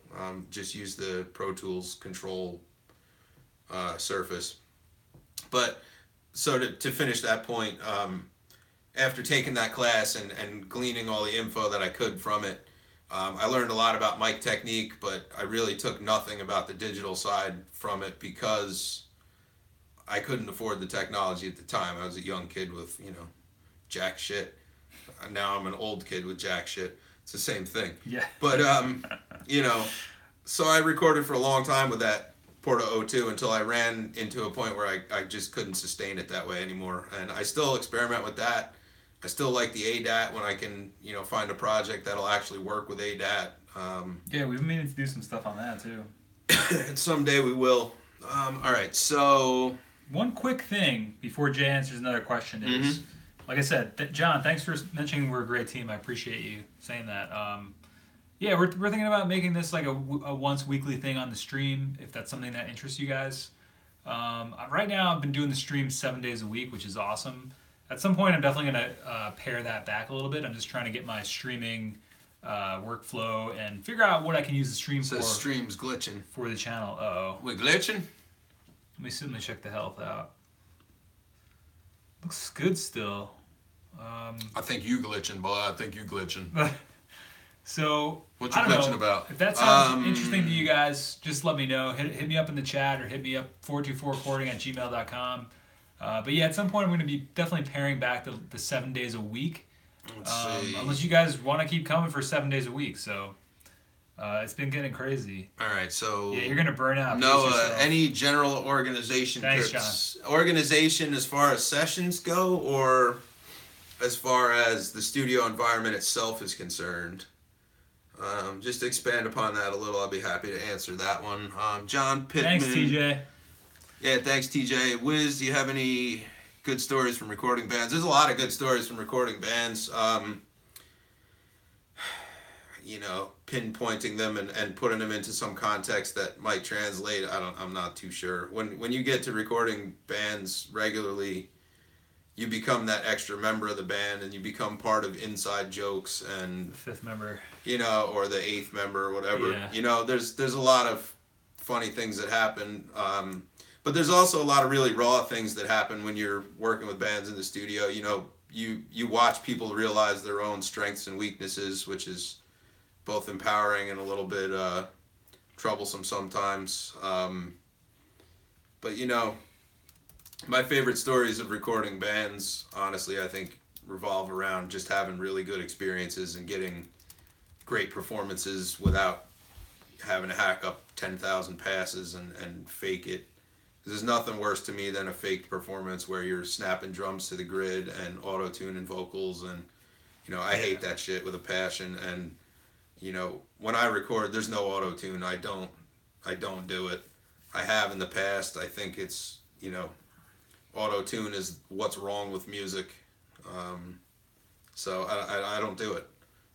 just used the Pro Tools control surface. But so to finish that point, after taking that class and gleaning all the info that I could from it, I learned a lot about mic technique, but I really took nothing about the digital side from it because I couldn't afford the technology at the time. I was a young kid with, jack shit. Now I'm an old kid with jack shit. It's the same thing. Yeah. But, so I recorded for a long time with that Porta O2 until I ran into a point where I just couldn't sustain it that way anymore. And I still experiment with that. I still like the ADAT when I can, find a project that'll actually work with ADAT. Yeah, we've been meaning to do some stuff on that too. And someday we will. All right, so One quick thing before Jay answers another question is, like I said, John, thanks for mentioning we're a great team. I appreciate you saying that. Yeah, we're thinking about making this like a once weekly thing on the stream, if that's something that interests you guys. Right now, I've been doing the stream 7 days a week, which is awesome. At some point, I'm definitely going to pare that back a little bit. I'm just trying to get my streaming workflow and figure out what I can use the stream for. the stream's glitching. For the channel. Uh-oh. We glitching? Let me check the health out. Looks good still. I think you glitching, boy. I think you glitching. So What's I your don't bitching know about? if that sounds interesting to you guys. Just let me know. Hit me up in the chat or hit me up 424recording@gmail.com. But yeah, at some point I'm going to be definitely paring back the 7 days a week. Let's see. Unless you guys want to keep coming for 7 days a week. So it's been getting crazy. All right, so Yeah, you're going to burn out. no, Pace yourself. any general organization Thanks, tips? Organization as far as sessions go, or as far as the studio environment itself is concerned? Just to expand upon that a little, I'll be happy to answer that one. John Pittman. Thanks, TJ. Yeah, thanks, TJ. Wiz, do you have any good stories from recording bands? There's a lot of good stories from recording bands. You know, pinpointing them and putting them into some context that might translate. I'm not too sure. When you get to recording bands regularly, you become that extra member of the band, and you become part of inside jokes and The fifth member. you know, or the eighth member or whatever. Yeah. You know, there's a lot of funny things that happen. But there's also a lot of really raw things that happen when you're working with bands in the studio. You know, you watch people realize their own strengths and weaknesses, which is both empowering and a little bit troublesome sometimes. But you know, my favorite stories of recording bands, honestly, I think revolve around just having really good experiences and getting great performances without having to hack up 10,000 passes and fake it. There's nothing worse to me than a faked performance where you're snapping drums to the grid and auto-tune and vocals, and you know, I hate that shit with a passion. And you know, when I record, there's no auto-tune. I don't do it. I have in the past. I think it's, you know, auto-tune is what's wrong with music. So I don't do it.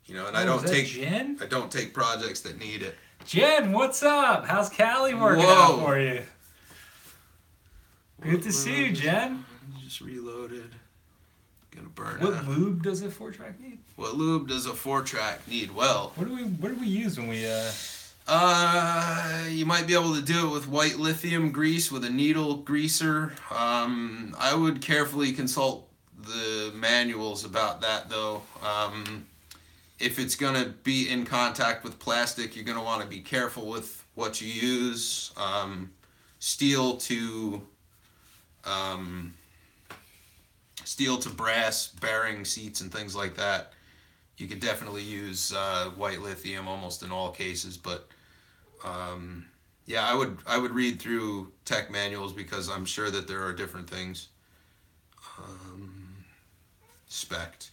You know, and I don't take projects that need it. Jen, what's up? How's Cali working out for you? Good to see you, Jen. Just reloaded. Gonna burn What out. lube does a 4-track need? What lube does a 4-track need? Well, What do we use when we you might be able to do it with white lithium grease with a needle greaser. I would carefully consult the manuals about that though. If it's gonna be in contact with plastic, you're gonna want to be careful with what you use. Steel to brass bearing seats and things like that. You could definitely use white lithium almost in all cases, but yeah, I would read through tech manuals because I'm sure that there are different things. Spect.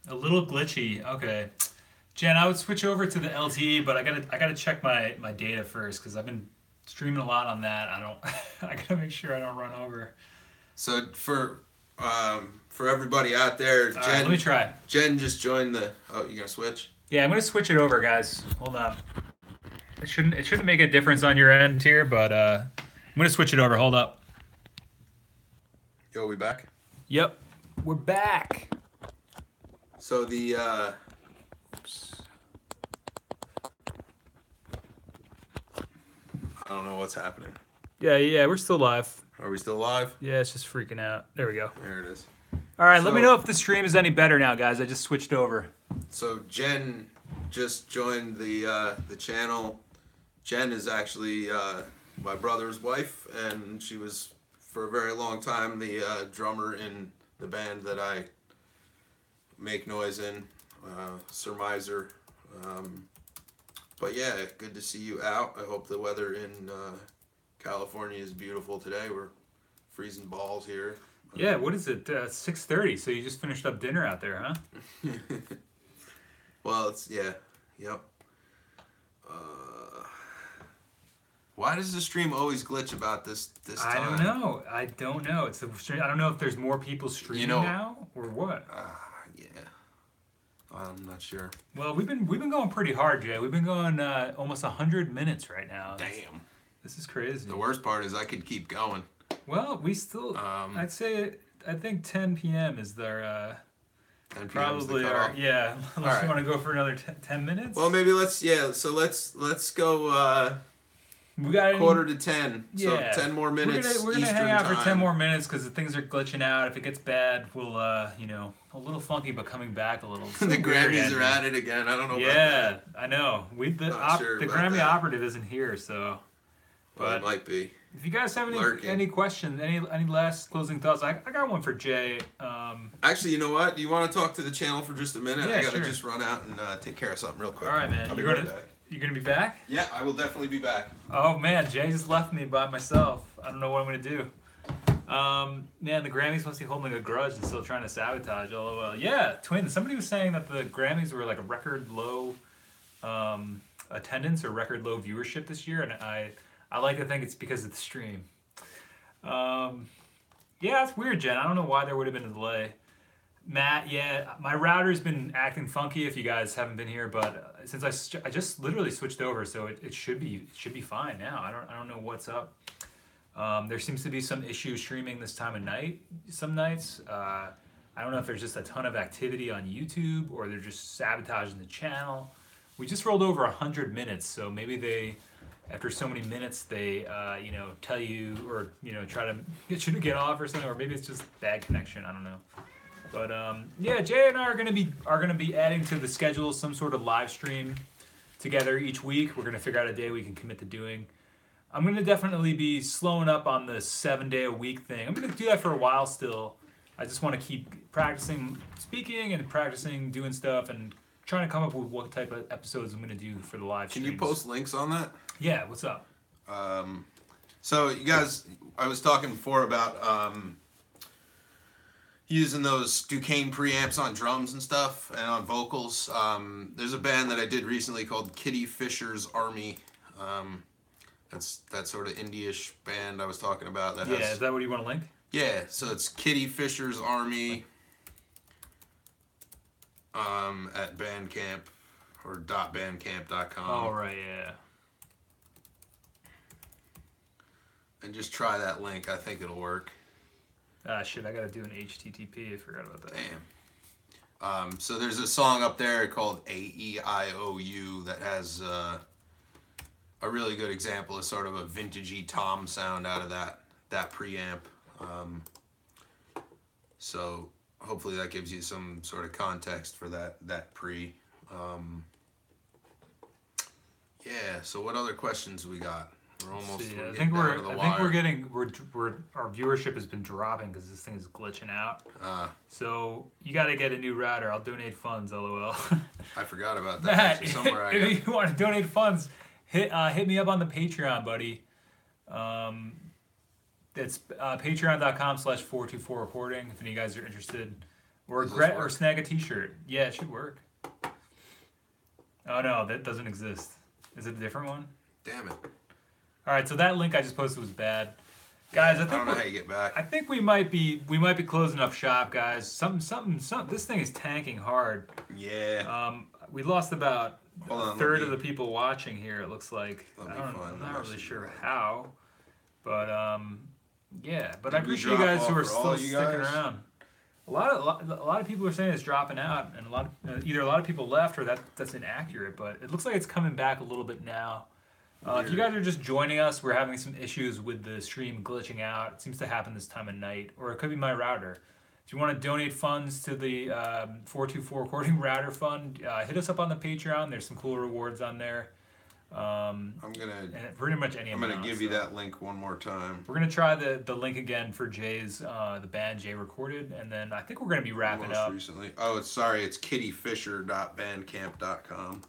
a little glitchy? Okay, Jen, I would switch over to the LTE, but I gotta check my data first because I've been streaming a lot on that. I gotta make sure I don't run over. So for everybody out there, Jen, All right, let me try. Jen just joined the. Oh, you gonna switch? Yeah, I'm gonna switch it over, guys. Hold on. It shouldn't make a difference on your end here, but I'm gonna switch it over. Hold up. Yo, we back? Yep, we're back. So the I don't know what's happening. Yeah, we're still live. Are we still live? Yeah, it's just freaking out. There we go. There it is. All right, let me So- know if the stream is any better now, guys. I just switched over. So Jen just joined the channel. Jen is actually my brother's wife, and she was for a very long time the drummer in the band that I make noise in, Surmiser. But yeah, good to see you out. I hope the weather in California is beautiful today. We're freezing balls here. Yeah, what is it? 6:30. So you just finished up dinner out there, huh? Well, it's yep. Why does the stream always glitch about this time? I don't know. It's the stream. I don't know if there's more people streaming now or what. Yeah. I'm not sure. Well, we've been going pretty hard, Jay. We've been going almost 100 minutes right now. Damn. This is crazy. The worst part is I could keep going. Well, we still. I'd say I think 10 p.m. is their 10 p.m. is the probably our cutoff. yeah. Unless Alright. you want to go for another 10 minutes. Well, maybe let's go. I'm We got quarter to 10. Yeah. So 10 more minutes. We're gonna Eastern hang out time. for 10 more minutes because things are glitching out. If it gets bad, we'll you know, a little funky, but coming back a little. The Grammys are at it again. I don't know about that. I know. The about Grammy that. operative isn't here, so. Well, it might be. If you guys have Lurking. any questions, any last closing thoughts, I got one for Jay. Actually, you know what? Do you want to talk to the channel for just a minute? Yeah, I gotta sure. just run out and take care of something real quick. All right, man. I'll be You're right back. gonna be back? Yeah, I will definitely be back. Oh man, Jay just left me by myself. I don't know what I'm gonna do. Man, the Grammys must be holding a grudge and still trying to sabotage. LOL. Yeah, twin. Somebody was saying that the Grammys were like a record low attendance or record low viewership this year, and I like to think it's because of the stream. Yeah, it's weird, Jen. I don't know why there would have been a delay. Matt, yeah, my router's been acting funky if you guys haven't been here, but since I just literally switched over, so it should be fine now. I don't know what's up. There seems to be some issue streaming this time of night. Some nights, I don't know if there's just a ton of activity on YouTube or they're just sabotaging the channel. We just rolled over 100 minutes, so maybe they, after so many minutes, they you know, tell you or you know, try to get you to get off or something, or maybe it's just bad connection. I don't know. But yeah, Jay and I are gonna be adding to the schedule some sort of live stream together each week. We're gonna figure out a day we can commit to doing. I'm gonna definitely be slowing up on the 7-day-a-week thing. I'm gonna do that for a while still. I just want to keep practicing speaking and practicing doing stuff and trying to come up with what type of episodes I'm gonna do for the live streams. Can you post links on that? Yeah, what's up? So you guys, I was talking before about using those Duquesne preamps on drums and stuff and on vocals. There's a band that I did recently called Kitty Fisher's Army. That's that sort of indie-ish band I was talking about. That has, is that what you want to link? Yeah, so it's Kitty Fisher's Army at Bandcamp or .bandcamp.com. Oh, right, yeah. And just try that link. I think it'll work. Shit, I gotta do an HTTP. I forgot about that. Damn. So there's a song up there called AEIOU that has a really good example of sort of a vintagey tom sound out of that preamp. So hopefully that gives you some sort of context for that pre. Yeah. So what other questions we got? We're almost. I think our viewership has been dropping because this thing is glitching out. So you got to get a new router. I'll donate funds. LOL. I forgot about that. Matt, Somewhere if you want to donate funds, hit me up on the Patreon, buddy. It's patreon.com/424recording if any of you guys are interested. Or snag a t-shirt. Yeah, it should work. Oh no, that doesn't exist. Is it a different one? Damn it. All right, so that link I just posted was bad, guys. I don't know how you get back. I think we might be closing up shop, guys. Something. This thing is tanking hard. Yeah. We lost about a third of the people watching here. It looks like. I'm not really sure how, but yeah. But I appreciate you guys who are still sticking around. A lot of people are saying it's dropping out, and either a lot of people left or that's inaccurate. But it looks like it's coming back a little bit now. If you guys are just joining us, we're having some issues with the stream glitching out. It seems to happen this time of night, or it could be my router. If you want to donate funds to the 424 Recording Router Fund, hit us up on the Patreon. There's some cool rewards on there. And pretty much any amount. I'm gonna give you that link one more time. We're gonna try the link again for Jay's the band Jay recorded, and then I think we're gonna be wrapping up. Recently. Oh, it's kittyfisher.bandcamp.com.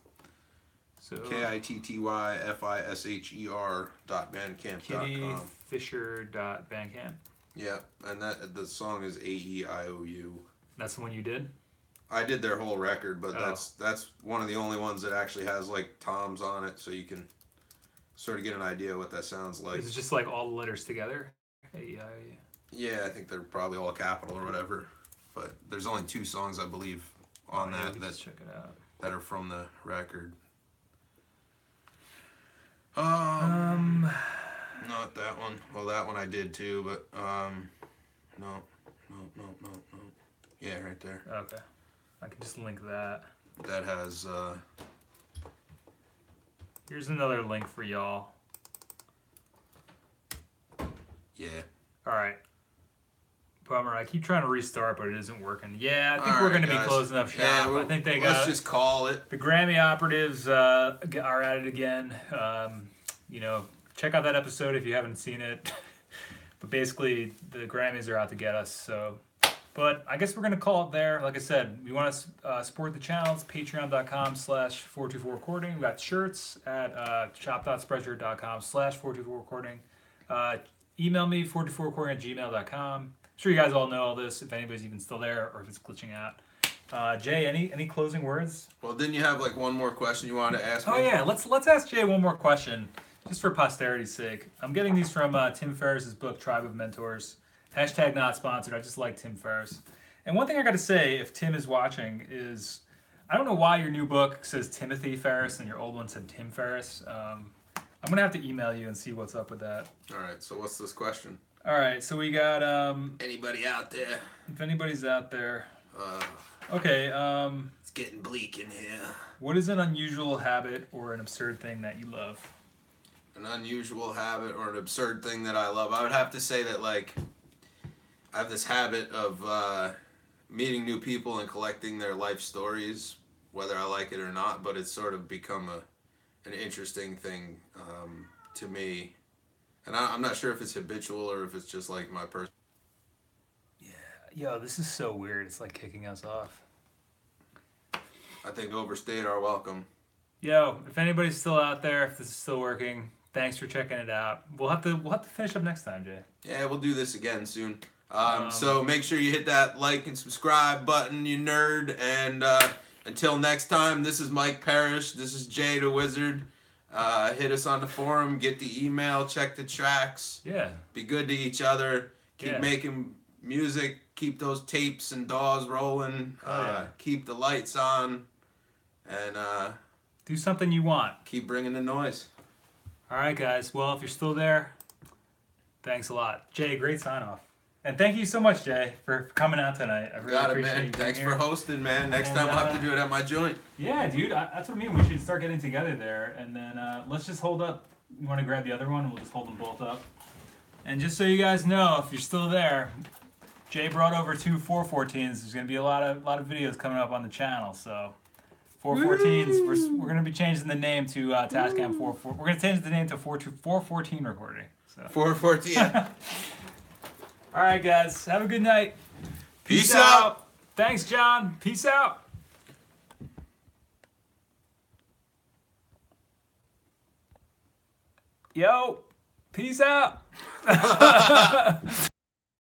So KITTYFISHER.bandcamp.com. Kittyfisher.bandcamp. Yeah, and the song is AEIOU. That's the one you did? I did their whole record, but that's one of the only ones that actually has like toms on it, so you can sort of get an idea what that sounds like. Is it just like all the letters together? AEIOU. Yeah, I think they're probably all capital or whatever. But there's only 2 songs, I believe, on that check it out. That are from the record. Not that one. Well, that one I did too, but no. Yeah, right there. Okay, I can just link that. That has Here's another link for y'all. Yeah. All right. Bummer. I keep trying to restart, but it isn't working. Yeah, I think All we're right, going to be guys. closing up Yeah, shop. I think they let's got just call it. the Grammy operatives are at it again. You know, check out that episode if you haven't seen it. But basically, the Grammys are out to get us. So, but I guess we're going to call it there. Like I said, we want to support the channels. Patreon.com/424recording. We got shirts at shop.spreadshirt.com/424recording. Email me 424recording@gmail.com. I'm sure you guys all know all this if anybody's even still there or if it's glitching out. Jay, any closing words? Well, didn't you have like one more question you wanted to ask me? Oh yeah, let's ask Jay one more question, just for posterity's sake. I'm getting these from Tim Ferriss's book Tribe of Mentors. Hashtag not sponsored. I just like Tim Ferriss. And one thing I got to say, if Tim is watching, is I don't know why your new book says Timothy Ferriss and your old one said Tim Ferriss. I'm gonna have to email you and see what's up with that. All right. So what's this question? All right, so we got Anybody out there? if anybody's out there. Uh, Okay, it's getting bleak in here. what is an unusual habit or an absurd thing that you love? An unusual habit or an absurd thing that I love. I would have to say that like I have this habit of meeting new people and collecting their life stories, whether I like it or not. But it's sort of become an interesting thing to me, and I'm not sure if it's habitual or if it's just like my person. Yo, this is so weird. It's like kicking us off. I think overstayed our welcome. Yo, if anybody's still out there, if this is still working, thanks for checking it out. We'll have to finish up next time, Jay. Yeah, we'll do this again soon. So make sure you hit that like and subscribe button, you nerd. And until next time, this is Mike Parrish. This is Jay the Wizard. Hit us on the forum, get the email, check the tracks. Yeah. Be good to each other. Keep making music. Keep those tapes and DAWs rolling. Keep the lights on. And do something you want. keep bringing the noise. All right, guys. Well, if you're still there, thanks a lot. Jay, great sign off. And thank you so much, Jay, for coming out tonight. I really Got it, appreciate man. you being Thanks here. for hosting, man. Next time I'll have to do it at my joint. Yeah, dude. That's what I mean. We should start getting together there. And then let's just hold up. You want to grab the other one? We'll just hold them both up. And just so you guys know, if you're still there, Jay brought over two 414s. There's going to be a lot of videos coming up on the channel. So 414s, we're going to be changing the name to Tascam 44. We're going to change the name to 414 recording. So 414. all right, guys. Have a good night. Peace out. Thanks, John. Peace out. Yo, peace out.